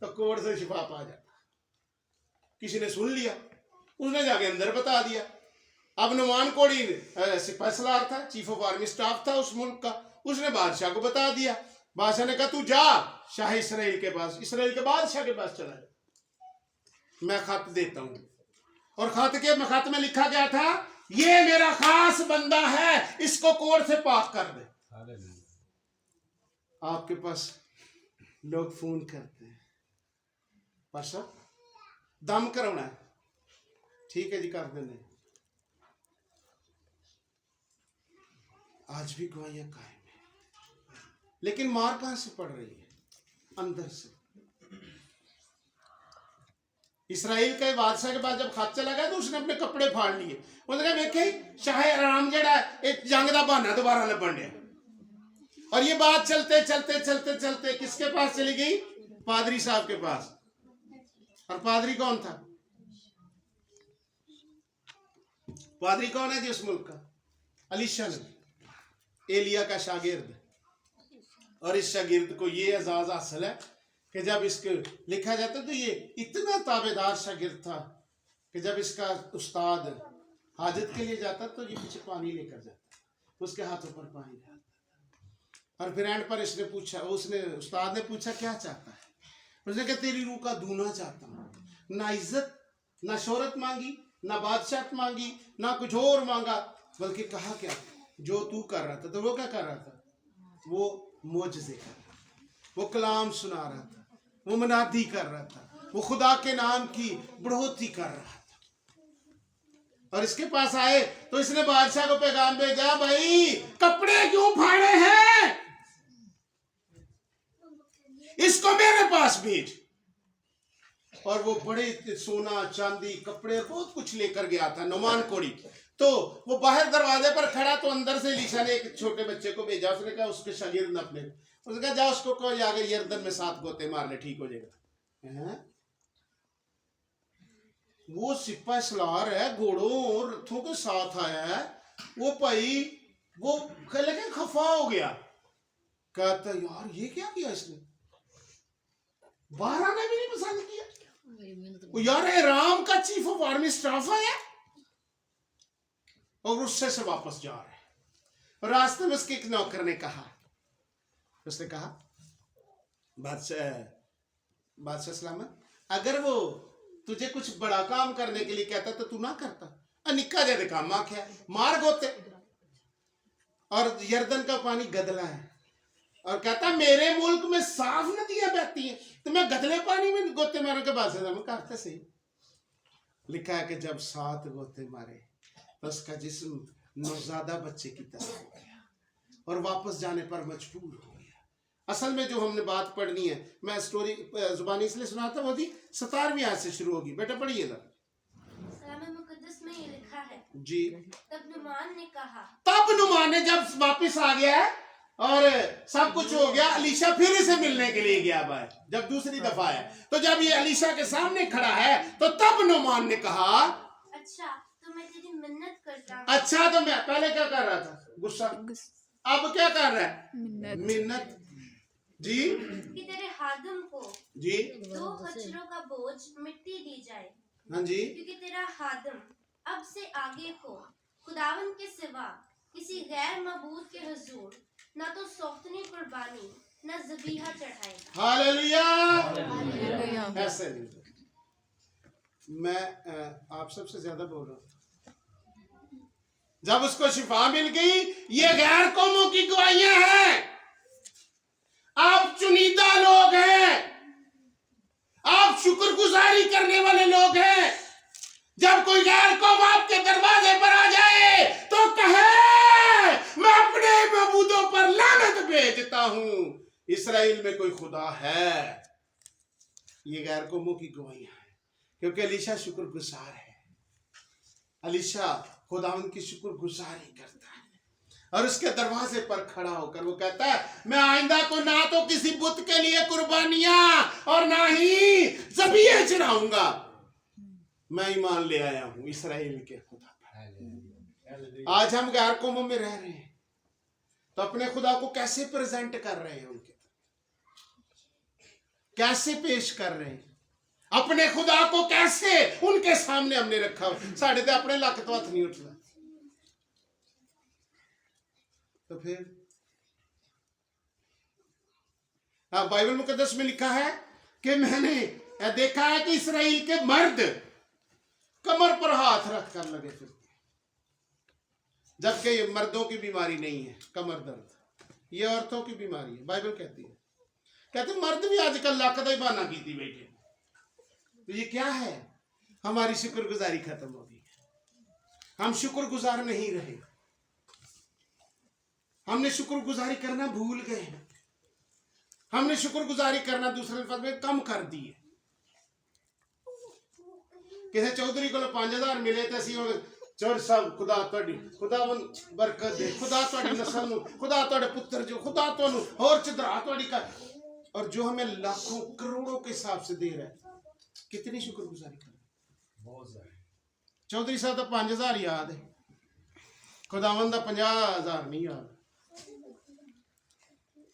तो कोड़ से शिफा पा जाता किसी ने सुन लिया उसने जाके अंदर बता दिया। अब नुमान कोड़ी सिपाही सलार था, चीफ ऑफ आर्मी स्टाफ था उस मुल्क का, उसने बादशाह को बता दिया। बादशाह ने कहा तू जा शाह इसराइल के पास, इसराइल के बादशाह के पास चला जा, मैं खत देता हूं। और खत में लिखा गया था ये मेरा खास बंदा है, इसको कोर्ट से पाक कर दे। आपके पास लोग फोन करते हैं, पाशा दम कराना है, ठीक है जी कर देने। आज भी गवाहियां कायम है, लेकिन मार कहां से पड़ रही है? अंदर से। इसराइल के बादशाह के पास जब खत चला गया तो उसने अपने कपड़े फाड़ लिए। उसने कहा वेखे शाह आराम जड़ा एक जंग का बहाना दोबारा लभन दिया। और ये बात चलते चलते चलते चलते किसके पास चली गई? पादरी साहब के पास। और पादरी कौन था? पादरी कौन है जी उस मुल्क का? अलीशा नबी, एलिया का शागिर्द। और इस शागिर्द को ये एजाज हासिल है कि जब इसके लिखा जाता तो ये इतना ताबेदार शागिर्द था कि जब इसका उस्ताद हाजत के लिए जाता तो ये पीछे पानी लेकर जाता, उसके हाथों पर पानी डालता। और फिर एंड पर इसने पूछा, उसने उस्ताद ने पूछा क्या चाहता है? उसने कहा तेरी रूह का दूना चाहता हूँ। ना इज्जत ना शोहरत मांगी, ना बादशाहत मांगी, ना कुछ और मांगा, बल्कि कहा क्या जो तू कर रहा था। तो वो क्या कर रहा था? वो मोजज़े कर रहा था, वो कलाम सुना रहा था, वो मनादी कर रहा था, वो खुदा के नाम की बढ़ोतरी कर रहा था। और इसके पास आए तो इसने बादशाह को पैगाम भेजा, भाई कपड़े क्यों फाड़े हैं, इसको मेरे पास भेज। और वो बड़े सोना चांदी कपड़े बहुत कुछ लेकर गया था नुमान कोड़ी। तो वो बाहर दरवाजे पर खड़ा, तो अंदर से एलीशा ने एक छोटे बच्चे को भेजा। उसने कहा उसके शागिर्द न अपने, उसने कहा जा उसको कहो जाके यर्दन में 7 गोते मार ले, ठीक हो जाएगा। वो सिपाही सलार है, घोड़ों और रथों के साथ आया है। वो भाई वो लेकिन खफा हो गया, कहता यार ये क्या किया इसने, बाहर आने भी नहीं पसंद किया। यार राम का चीफ ऑफ आर्मी स्टाफ आया और गुस्से से वापस जा रहे हैं। रास्ते में उसके एक नौकर ने कहा, उसने कहा बादशाह सलामत, अगर वो तुझे कुछ बड़ा काम करने के लिए कहता तो तू ना करता। निक्का जैसे काम आख्या मार गोते, और यर्दन का पानी गदला है, और कहता मेरे मुल्क में साफ नदियां बहती हैं तो मैं गदले पानी में गोते मारने के बाद से करते सही। लिखा है कि जब 7 गोते मारे तो उसका जिस्म नौजादा बच्चे की तरह हो गया और वापस जाने पर मजबूर हो गया। असल में जो हमने बात पढ़नी है, मैं स्टोरी जुबानी इसलिए सुनाता, वो थी 17वीं आयत से शुरू होगी। बेटा पढ़िएगा। कलाम मुकद्दस में ये लिखा है जी, तब नुमान ने कहा, तब नुमान ने जब वापस आ गया है और सब कुछ हो गया, अलीशा फिर इसे मिलने के लिए गया भाई, जब दूसरी दफा है। तो जब ये अलीशा के सामने खड़ा है तो तब नुमान ने कहा अच्छा तो मैं तेरी मिन्नत करता हूँ। अच्छा तो मैं पहले क्या कर रहा था? गुस्सा। अब क्या कर रहा है? मिन्नत। जी कि तेरे हादम को जी 2 खच्चरों का बोझ मिट्टी दी जाए, हाँ जी, क्योंकि तेरा हादम अब से आगे को खुदावन के सिवा किसी गैर मबूद के हुजूर न तो सौख्तनी कुर्बानी न ज़बीहा चढ़ाएगा। हालेलुया। हालेलुया। ऐसे नहीं, मैं आप सबसे ज्यादा बोल रहा हूँ। जब उसको शिफा मिल गई, ये गैर कौमों की गवाहियां हैं, आप चुनिंदा लोग हैं, आप शुक्रगुजारी करने वाले लोग हैं। जब कोई गैर कौम आपके दरवाजे पर आ जाए तो कहे मैं अपने मबूदों पर लानत भेजता हूं, इसराइल में कोई खुदा है। ये गैर कौमों की गवाहियां हैं, क्योंकि अलीशा शुक्रगुजार है। अलीशा खुदावन की शुक्रगुजारी करता है और उसके दरवाजे पर खड़ा होकर वो कहता है मैं आइंदा को ना तो किसी बुत के लिए कुर्बानियां और ना ही ज़बीहे चढ़ाऊंगा। मैं ईमान ले आया हूं इसराइल के खुदा पर। आज हम गैर कौमों में रह रहे हैं तो अपने खुदा को कैसे प्रेजेंट कर रहे हैं, उनके कैसे पेश कर रहे हैं? अपने खुदा को कैसे उनके सामने हमने रखा हो। साढ़े ते अपने लक तो हथ नहीं उठता। तो फिर हाँ, बाइबल मुकद्दस में लिखा है कि मैंने देखा है कि इसराइल के मर्द कमर पर हाथ रख कर लगे फिरते, जबकि ये मर्दों की बीमारी नहीं है कमर दर्द, ये औरतों की बीमारी है। बाइबल कहती है, कहते मर्द भी आजकल लाख का ही बहाना की बैठे। तो ये क्या है? हमारी शुक्रगुजारी खत्म हो गई, हम शुक्रगुजार नहीं रहे, हमने शुक्रगुजारी करना भूल गए, हमने शुक्रगुजारी करना दूसरे लफ्ज में कम कर दिए। किसी चौधरी को 5000 मिले थे असी चौधरी साहब खुदा तुहाडी खुदा बरकत दे, खुदा तुहाडी नस्ल नूं, खुदा तुहाडे पुत्र जो, खुदा तुहानूं होर चढ़ा तुहाडी का। और जो हमें लाखों करोड़ों के हिसाब से दे रहा है, कितनी शुक्रगुजारी कर। बहुत ज्यादा। चौधरी साहब तो 5000 याद है, खुदावंद दा 50000 नहीं याद।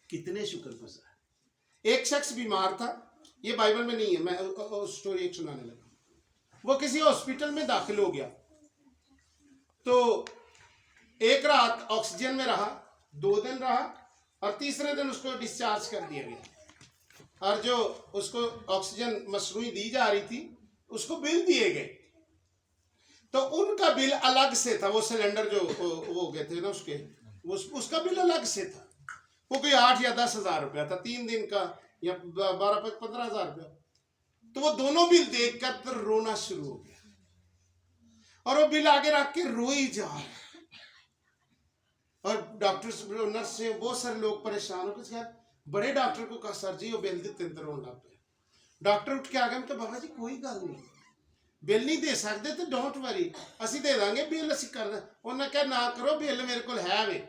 कितने शुक्रगुजार। एक शख्स बीमार था, ये बाइबल में नहीं है, मैं स्टोरी एक सुनाने लगा। वो किसी हॉस्पिटल में दाखिल हो गया, तो एक रात ऑक्सीजन में रहा, 2 दिन रहा, और तीसरे दिन उसको डिस्चार्ज कर दिया गया। और जो उसको ऑक्सीजन मसनूई दी जा रही थी, उसको बिल दिए गए। तो उनका बिल अलग से था, वो सिलेंडर जो हो गए थे ना उसके, उसका बिल अलग से था। वो कोई 8 या 10 हजार रुपया था, 3 दिन का, या 12-15 हजार रुपया। तो वो दोनों बिल देखकर तो रोना शुरू हो गया, और वो बिल आगे रख के रो ही जा रहा। और डॉक्टर नर्स से बहुत सारे लोग परेशान हो गए। बड़े डॉक्टर को कहा सर जी वो बिल दिते तो रोन लग पे। डॉक्टर उठ के आ गए, तो बाबा जी कोई गल नहीं, बिल नहीं दे सकते तो डोंट वरी, असी दे देंगे बिल, असी कर दें। उन्हें कहा ना करो, बिल मेरे को है वे,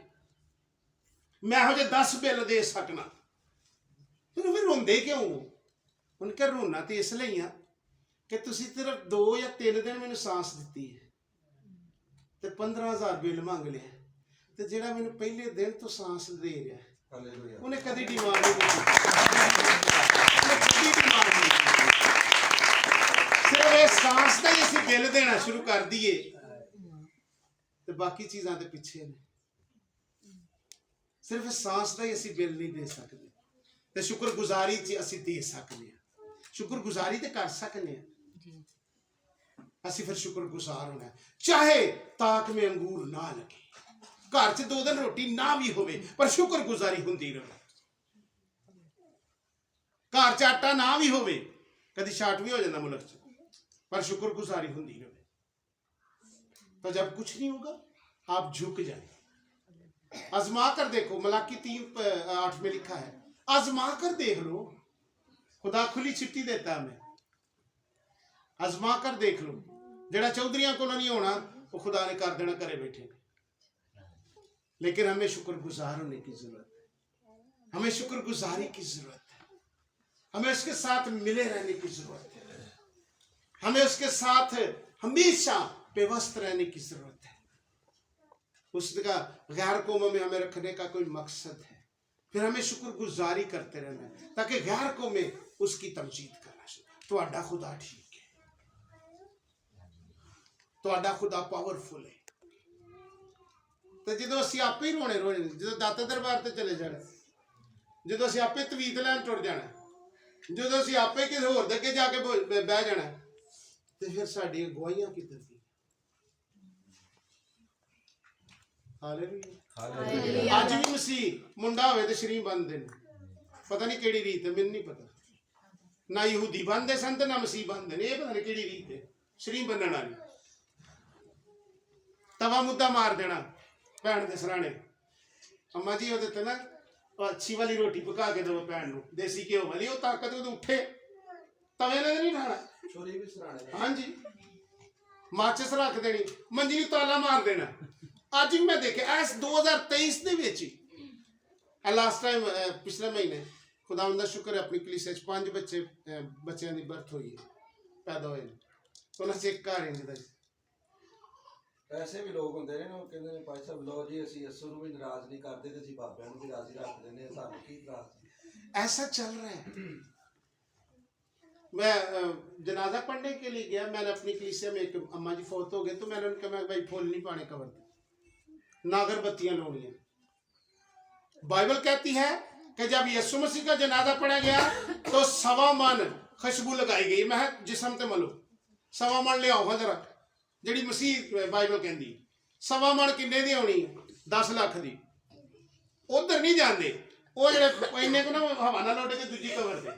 मैं हो 10 बिल दे सकना। फिर भी रोंदे क्यों? उनका रोना तो इसलिए आ कि तुसी सिर्फ 2 या 3 दिन मैंने सांस दी है, तो 15000 बिल मांग लिया, तो जेड़ा मैंने पहले दिन तो सांस दे रहा है, हालेलुया। उन्हें कभी डिमांड नहीं की, सिर्फ ये सांस का ही असी बिल देना शुरू कर दिए, तो बाकी चीज़ां दे पिछे ने। सिर्फ सांस का ही असी बिल नहीं दे सकते, तो शुक्रगुजारी असी दे सकते हैं, शुक्रगुजारी तो कर सकते हैं। असी फिर शुक्रगुजार होना, चाहे ताक में अंगूर ना लगे, घर च 2 दिन रोटी ना भी होवे, पर शुक्रगुजारी होंदी रहे। घर च आटा ना भी होवे, कभी शार्ट भी हो जाता मुल्क च, पर शुक्रगुजारी होंदी रहे। तो जब कुछ नहीं होगा आप झुक जाए, आजमा कर देखो। मलाकी 3:8 में लिखा है, आजमा कर देख लो, खुदा खुली छुट्टी देता है हमें, आजमा कर देख लो। जेड़ा चौधरियां को नहीं होना, वो खुदा ने कर देना घरे बैठे। लेकिन हमें शुक्रगुजार होने की जरूरत है, हमें शुक्रगुजारी की जरूरत है, हमें उसके साथ मिले रहने की जरूरत है, हमें उसके साथ हमेशा बेवस्त रहने की जरूरत है। उसका गैर कौम में हमें रखने का कोई मकसद है, फिर हमें शुक्रगुजारी करते रहना है, ताकि गैर कौम में उसकी तमजीद करना शुरू। तुहाडा खुदा ठीक है, तुहाडा खुदा पावरफुल है। तो जो असी आप ही रोने जो दाता दरबार से चले जाना, जो असी आप तवीत लैन टुर जाना, जो असी आप किसी होर दे अगे जाके बह जाना, तो फिर साड़ी गवाहियां किधर दी? हालेलुया। अज भी मसीह मुंडा होवे तो शरीं बंदे ने, पता नहीं केड़ी रीत है, मैनूं नहीं पता। ना यहूदी बंदे सन ते ना मसीह बंदे ने, पता नहीं केड़ी रीत है शरीं बन्नण वाली। तवा मुद्दा मार देना भैन के सराणे, अम्मा जी वो ते ना अच्छी वाली रोटी पका के दो भैन नूं, देसी घ्यो वाली, वो ताकत वो उठे, तवे ने नहीं खाना। छोरी भी सराणे। हाँ जी, माचिस रख देनी, मंजी नूं ताला मार देना। अज भी मैं देखे इस 2023 दे विच ही, लास्ट टाइम पिछले महीने खुदावंद दा शुक्र है अपनी कलीसिया 5 बच्चों की बर्थ हुई है, पैदा हुए। तो उन्हें चेक कर रहे हैं। ऐसे भी लोग होंगे ने, कहते हैं भाई साहब लो जी असी यसू नूं भी नाराज नहीं करते, तो असी बाबियां नूं भी राजी रख देने, सानूं की नाराज। ऐसा चल रहा है, मैं जनाजा पढ़ने के लिए गया, मैंने अपनी कलीसिया में, एक अम्मा जी फौत हो गए, तो मैंने उनका, मैं भाई फूल नहीं पाने कबर पे, ना अगरबत्तियां लाउनियां। बाइबल कहती है कि जब यीशु मसीह का जनाजा पढ़ा गया तो 1.25 मन खुशबू लगाई गई। मैं जिसम ते मलो 1.25 मन ले आओ जरा, जी मसीह बाइबल कहती 1.25 मन किन्ने दी आनी, 10 लाख दी। उधर नहीं जाते वो जो इन्ने को ना हवाना लौटे के दूजी कबर से,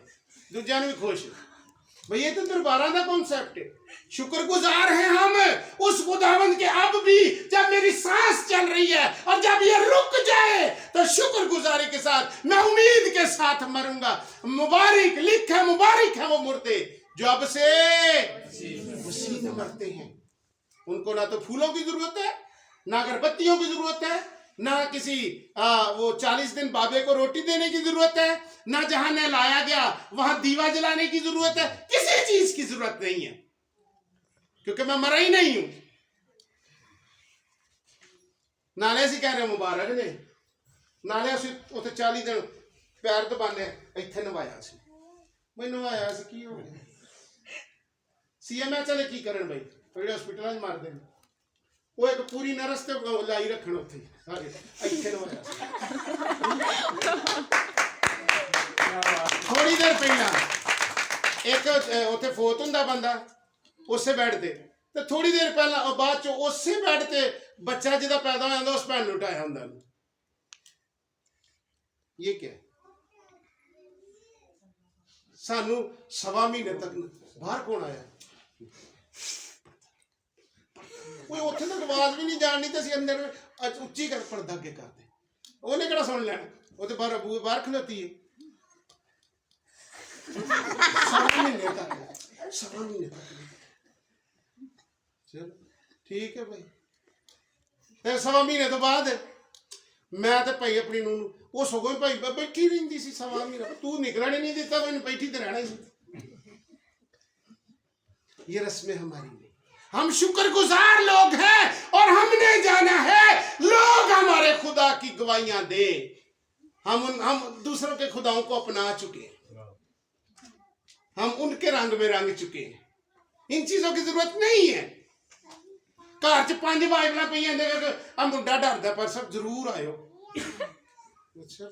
दूजा भी खुश। भाई ये तो दरबारा का कॉन्सेप्ट है। शुक्रगुजार हैं हम उस खुदावंद के अब भी, जब मेरी सांस चल रही है और जब ये रुक जाए तो शुक्रगुजारी के साथ मैं उम्मीद के साथ मरूंगा। मुबारक लिखा, मुबारक है वो मुर्दे जो अब से उसी में मरते हैं। उनको ना तो फूलों की जरूरत है, ना अगरबत्तियों की जरूरत है, ना किसी वो 40 दिन बाबे को रोटी देने की जरूरत है, ना जहां नहलाया गया वहां दीवा जलाने की जरूरत है। किसी चीज की जरूरत नहीं है, क्योंकि मैं मरा ही नहीं हूं। नाले से कह रहे मुबारक ने, नाले उसे 40 दिन पैर दबाने इत्थे नवाया सी, मैं नवाया सी, की हो गया सीएमएच वाले की करन भाई, बड़े हॉस्पिटल मार देने, वो एक पूरी नरस ते लाई रखण उत्थे सारे इत्थे नवाया सी। थोड़ी देर पहला एक उत्थे फोत हुंदा बंदा उसे बेड ते, तो थोड़ी देर पहला और बाद चो उसे बेड ते बच्चा जिहदा पैदा हो जांदा उस भैन नूं उठाया हुंदा। ये क्या सानू 1.25 महीने तक बाहर कौन आया, कोई उत्थे तक आवाज भी नहीं जाननी, तो असं अंदर उच्ची कर पर्दा अगे करते, उन्हें किहड़ा सुन लैना, वो तो बाहर बूहे बाहर खलोती है। 1.25 महीने तक, 1.25 महीने तक। चलो ठीक है भाई। फिर 1.25 महीने तो बाद मैं तो भाई अपनी नूं वो सगों भाई बैठी रही सी 1.25 महीना, तू निकलने नहीं देता, मैंने बैठी तो रहना ही। ये रस्में हमारी नहीं, हम शुक्रगुजार लोग हैं और हमने जाना है लोग हमारे खुदा की गवाहियां दे। हम दूसरों के खुदाओं को अपना चुके हैं, हम उनके रंग में रंग चुके हैं। इन चीजों की जरूरत नहीं है। घर च 5 बाइबल पे मुंडा डरदा पर सब जरूर आयो। अच्छा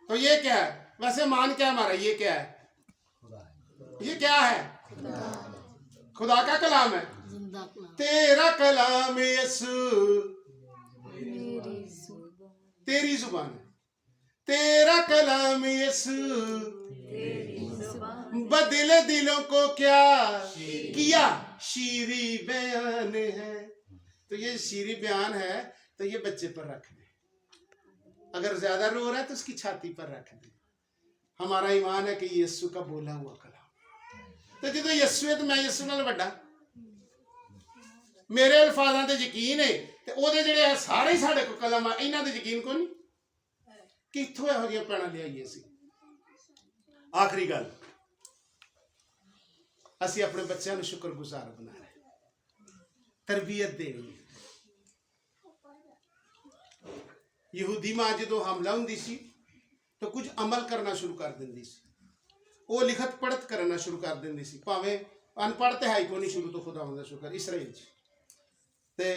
तो ये क्या है वैसे, मान क्या हमारा, ये क्या है, ये क्या है, खुदा का कलाम है। तेरा कलाम यीशु तेरी जुबान है, तेरा कलाम यीशु बदले दिलों को क्या किया, शीरी बयान है। तो ये शीरी बयान है, तो ये बच्चे पर रख दे, अगर ज्यादा रो रहा है तो उसकी छाती पर रख दे। हमारा ईमान है कि यीशु का बोला हुआ कलाम। तो जो यीशु है तो मैं यीशु नाल वड्डा, मेरे अल्फाजां ते यकीन है, ते ओदे जिहड़े है सारे ही साडे को कलम है, इन्हां ते यकीन कोई नहीं। कित्थों इहो जिहियां पैणां लियाईए असीं। आखिरी गल, असीं अपने बच्चों को शुक्रगुजार बनाना है, तरबियत देनी। यहूदी मां जो हमला हुंदी सी तो कुछ अमल करना शुरू कर दिंदी सी, वो लिखत पढ़त करना शुरू कर दिंदी सी, भावें अनपढ़ ते है को नहीं शुरू तो खुदा का शुक्र इसराइल ते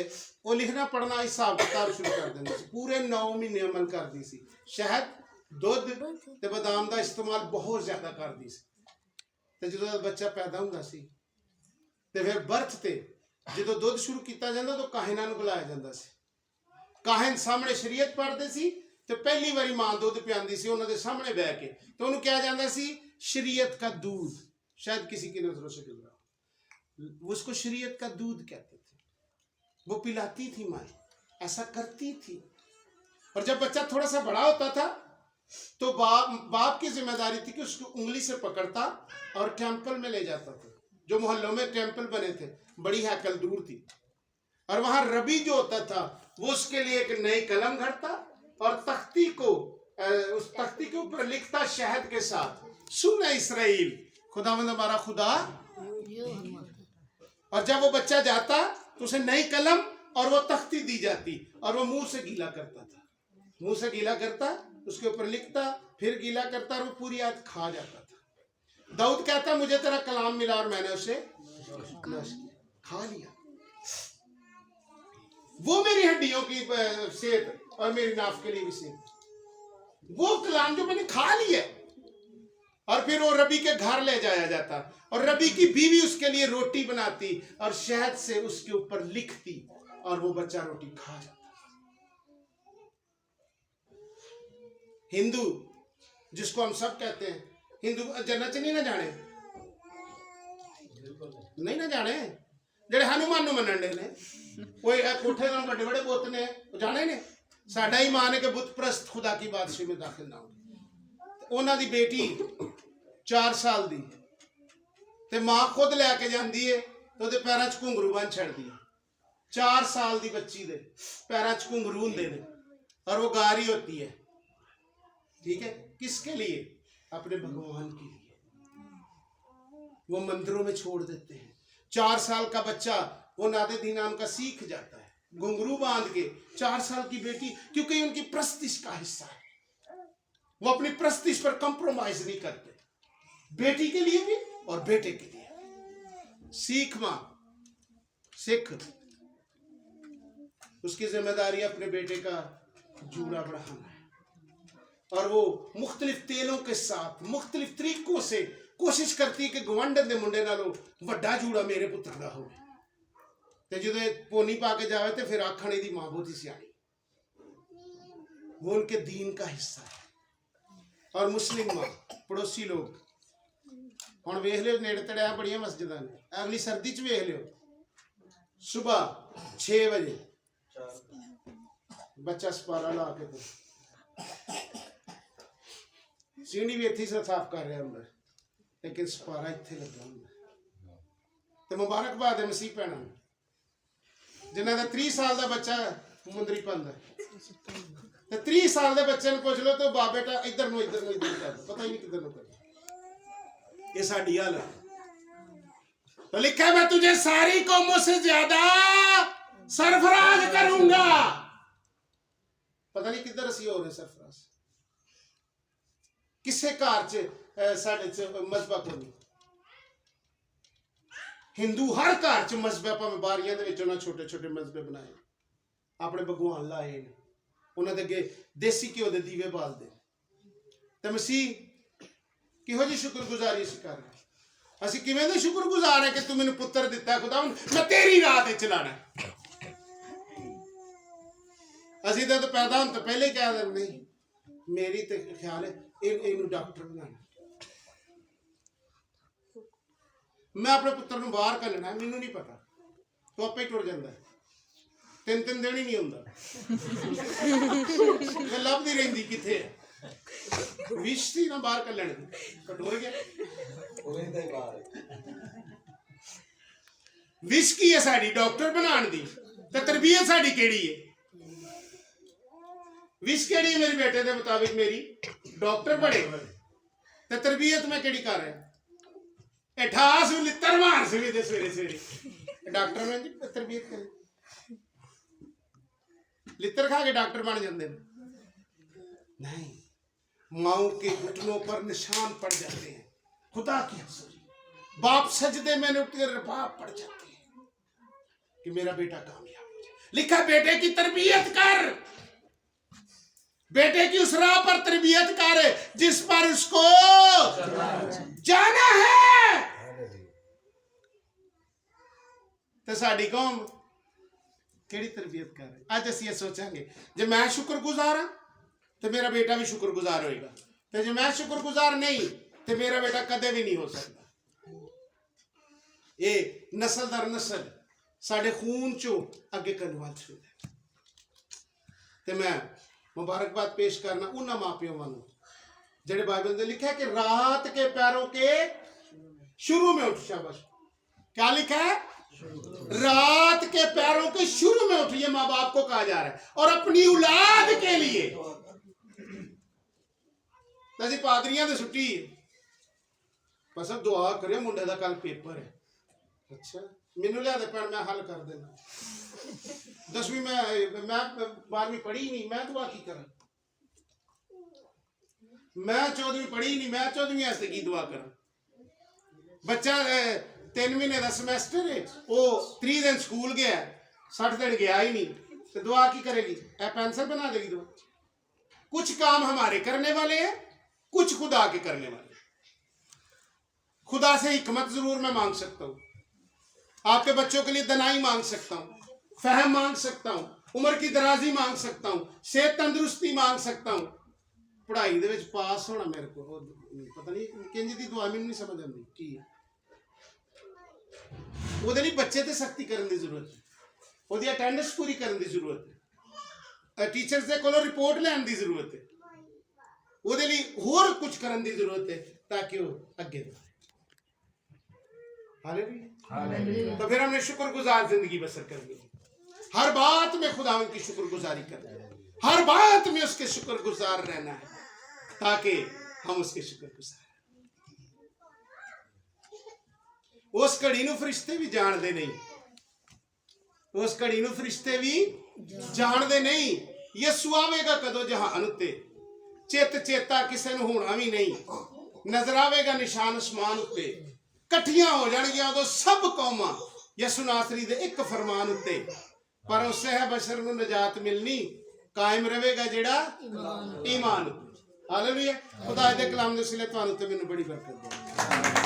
वो लिखना पढ़ना हिसाब किताब शुरू कर दिंदी सी। पूरे 9 महीने अमल करदी सी, शहद दुध ते बादाम का इस्तेमाल बहुत ज्यादा करदी सी। ते जो बच्चा पैदा हुंदा सी ते फिर बर्थ ते जो दुध शुरू किया जाता तो काहिनां नूं बुलाया जाता सी। काहिन सामने शरीयत पढ़ते सी, तो पहली बारी मां दुध पियाती सी उन्होंने सामने बह के, तो उन्होंने कहा जाता सी शरीयत का दूध। शायद किसी की नजरों से गुजरा, उसको शरीयत का दूध कहते थे। वो पिलाती थी माँ, ऐसा करती थी। और जब बच्चा थोड़ा सा बड़ा होता था तो बाप की जिम्मेदारी थी कि उसको उंगली से पकड़ता और टेम्पल में ले जाता था। जो मोहल्लों में टेम्पल बने थे, बड़ी हैकल दूर थी, और वहां रबी जो होता था वो उसके लिए एक नई कलम घड़ता और तख्ती को उस तख्ती के ऊपर लिखता शहद के साथ, सुन इस्राएल खुदावंद हमारा खुदा। और जब वो बच्चा जाता तो उसे नई कलम और वो तख्ती दी जाती, और वो मुंह से गीला करता था, मुंह से गीला करता, उसके ऊपर लिखता, फिर गीला करता, और वो पूरी आयत खा जाता था। दाऊद कहता है मुझे तेरा कलाम मिला और मैंने उसे खा लिया। वो मेरी हड्डियों की सेहत और मेरी नाफ के लिए भी सेहत। वो कलाम जो मैंने खा लिया, और फिर वो रबी के घर ले जाया जाता और रबी की बीवी उसके लिए रोटी बनाती और शहद से उसके ऊपर लिखती और वो बच्चा रोटी खा जाता। हिंदू जिसको हम सब कहते हैं, हिंदू जन्नत नहीं ना जाने, नहीं ना जाने, जेडे हनुमान मनन डे ने कोई कोठे नाल बड़े बड़े बुत ने जाने ने। साडा ईमान है कि बुत प्रस्त खुदा की बादशाही में दाखिल ना हो। उन्हां दी बेटी 4 साल दी ते मां खुद लैके जांदी है तो ਉਹਦੇ पैरां 'ਚ घुंघरू बन छड़दी है। 4 साल दी बच्ची दे पैरां 'ਚ घुंघरू हुंदे ने और वो गा रही होती है। ठीक है, किसके लिए? अपने भगवान के लिए। वो मंदिरों में छोड़ देते हैं। 4 साल का बच्चा वो नादे दीना उनका सीख जाता है, घुंघरू बांध के। 4 साल की बेटी, क्योंकि उनकी प्रस्तिश का हिस्सा है, वो अपनी प्रस्तिश पर कंप्रोमाइज नहीं करते, बेटी के लिए भी और बेटे के लिए। सीख मां, सिख, उसकी जिम्मेदारी अपने बेटे का जूड़ा बढ़ाना है और वो मुख्तलिफ तेलों के साथ मुख्तलिफ तरीकों से कोशिश करती है कि गवंडन दे मुंडे नालों वड्डा जूड़ा मेरे पुत्र दा होवे। ते जदों पोनी पा के जावे ते फिर आखण दी मां बहुत ही सियाणी, वो उनके दीन का हिस्सा है। और मुस्लिम मां, पड़ोसी लोग हुण वेख लियो, नेड़े तड़े बड़ियां मस्जिदां ने, अगली सर्दी च वेख लियो, सुबह 6 बजे बच्चा सपारा ला के तो सीढ़ी भी इत्थे साफ कर रहा अंदर, लेकिन सपारा इत्थे लगा हुंदा। ते मुबारकबाद है मसीह भैणां नूं जिन्हां दा 30 साल दा बच्चा मुंदरी पांदा। ते 30 साल दे बच्चे नूं पुछ लो तो बाप बेटा इधर नूं इधर करदा, पता ही नहीं किधर नूं करदा। ये साडी हालत। तो लिखा है मैं तुझे सारी कौमों से ज्यादा सरफराज करूंगा। पता नहीं किधर असी हो रहे सरफराज, किसे घर च साडे च मजहबा कोई नहीं। हिंदू हर घर च मजहबा, भावें बारियां दे विच उन्हां छोटे छोटे मजहबे बनाए, अपने भगवान लाए ने, उन्हां दे अगे देसी घ्यो दे दीवे बालदे। ते मसीह किहो जी शुक्रगुजारी असीं कर रहे, असीं किवें दे शुक्रगुजार है कि तू मैनूं पुत्तर दिता खुदा, मैं तेरी राह ते चलाना। असीं तो पैदा होने तो पहले ही कह दें नहीं मेरी तो ख्याल है इनू डॉक्टर बनाना, मैं अपने पुत्र नूं बाहर घल्लना, मैनू नहीं पता, तो आपे ही टुर जाता है। 3 दिन ही नहीं होंदा, लभदी रहिंदी किथे है। विश सी ना बाहर घल्लण दी, टुर गया। विश की है साडी डॉक्टर बनाने दी, ते तरबियत साडी केड़ी है? विश केड़ी है मेरे बेटे के मुताबिक? मेरी डॉक्टर बने, ते तरबियत मैं केड़ी कर रहा? अठास लित्तर मार सवेरे सवेरे डॉक्टर में तरबियत करे, लित्तर खा के डॉक्टर बन जाते हैं? नहीं, माओ के घुटनों पर निशान पड़ जाते हैं, खुदा की हजूरी, बाप सजदे में रबाब पड़ जाते हैं कि मेरा बेटा कामयाब हो जाए। लिखा बेटे की तरबियत कर, बेटे की उस राह पर तरबियत कर जिस पर उसको जाना है। तो साडी कौम केड़ी तरबियत कर रही? अज असीं सोचांगे जे मैं शुक्रगुजार हाँ तो मेरा बेटा भी शुक्रगुजार होएगा, तो जे मैं शुक्रगुजार नहीं तो मेरा बेटा कदे भी नहीं हो सकता। ये नस्ल दर नस्ल साडे खून चो अगे करने वाल शुरू है। तो मैं मुबारकबाद पेश करना उन्होंने माँ प्यो वालों जेडे बाइबल में लिखा है कि रात के पैरों के शुरू में उठ। शाबाश, क्या लिखा है? रात के पैरों के शुरू में उठिए, माँ बाप को कहा जा रहा है, और अपनी औलाद के लिए। असी पादरियां दे छुट्टी बस दुआ करियो, मुंडे दा कल पेपर है। अच्छा मैनू लिया दे पैण, मैं हल कर देना। 10वीं मैं 12वीं पढ़ी नहीं, मैं दुआ की करा? मैं 14वीं पढ़ी नहीं, मैं 14वीं वास्ते की दुआ करा? ਬੱਚਾ 3 ਮਹੀਨੇ ਦਾ ਸਮੈਸਟਰ ਹੈ, ਉਹ 30 दिन स्कूल गया, 60 दिन गया ही नहीं, तो दुआ की करेगी? पेंसिल बना देगी दुआ? कुछ काम हमारे करने वाले हैं, कुछ खुदा के करने वाले। खुदा से हिकमत जरूर मैं मांग सकता हूँ, आपके बच्चों के लिए दनाई मांग सकता हूँ, फहम मांग सकता हूँ, उम्र की दराजी मांग सकता हूँ, सेहत तंदुरुस्ती मांग सकता हूँ। पढ़ाई दे विच पास होना मेरे को पता नहीं किंज दी दुआ मैनूं नहीं समझ आती की है। ਉਹਦੇ ਲਈ ਬੱਚੇ ਤੇ ਸਖਤੀ ਕਰਨ ਦੀ ਜ਼ਰੂਰਤ ਹੈ, ਉਹਦੀ ਅਟੈਂਡੈਂਸ ਪੂਰੀ ਕਰਨ ਦੀ ਜ਼ਰੂਰਤ ਹੈ, ਟੀਚਰਸ ਦੇ ਕੋਲੋਂ ਰਿਪੋਰਟ ਲੈਣ ਦੀ ਜ਼ਰੂਰਤ ਹੈ, ਉਹਦੇ ਲਈ ਹੋਰ ਕੁਝ ਕਰਨ ਦੀ ਜ਼ਰੂਰਤ ਹੈ ਤਾਂ ਕਿ ਉਹ ਅੱਗੇ ਵਧੇ। हालेलुया। तो फिर हमने शुक्रगुजार जिंदगी बसर करनी है, हर बात में खुदावंद की शुक्रगुजारी करना है, हर बात में उसके शुक्रगुजार रहना है ताकि हम उसके शुक्रगुजार। उस घड़ी नूं फरिश्ते भी जानते नहीं, उस घड़ी नूं फरिश्ते भी जानते नहीं। यसू आवेगा कदों जहान उत्ते, चित चेता किसी नूं होना भी नहीं, नजर आवेगा निशान आसमान उत्ते, कट्ठियां हो जाणगियां उदों सब कौमां यसू नासरी दे एक फरमान उत्ते, पर उससे है बशर नूं नजात मिलनी, कायम रहेगा जेड़ा ईमान उत्ते। हालेलुया। खुदा दे कलाम दे सिले तुहानूं ते मैनूं बड़ी बरकत दे।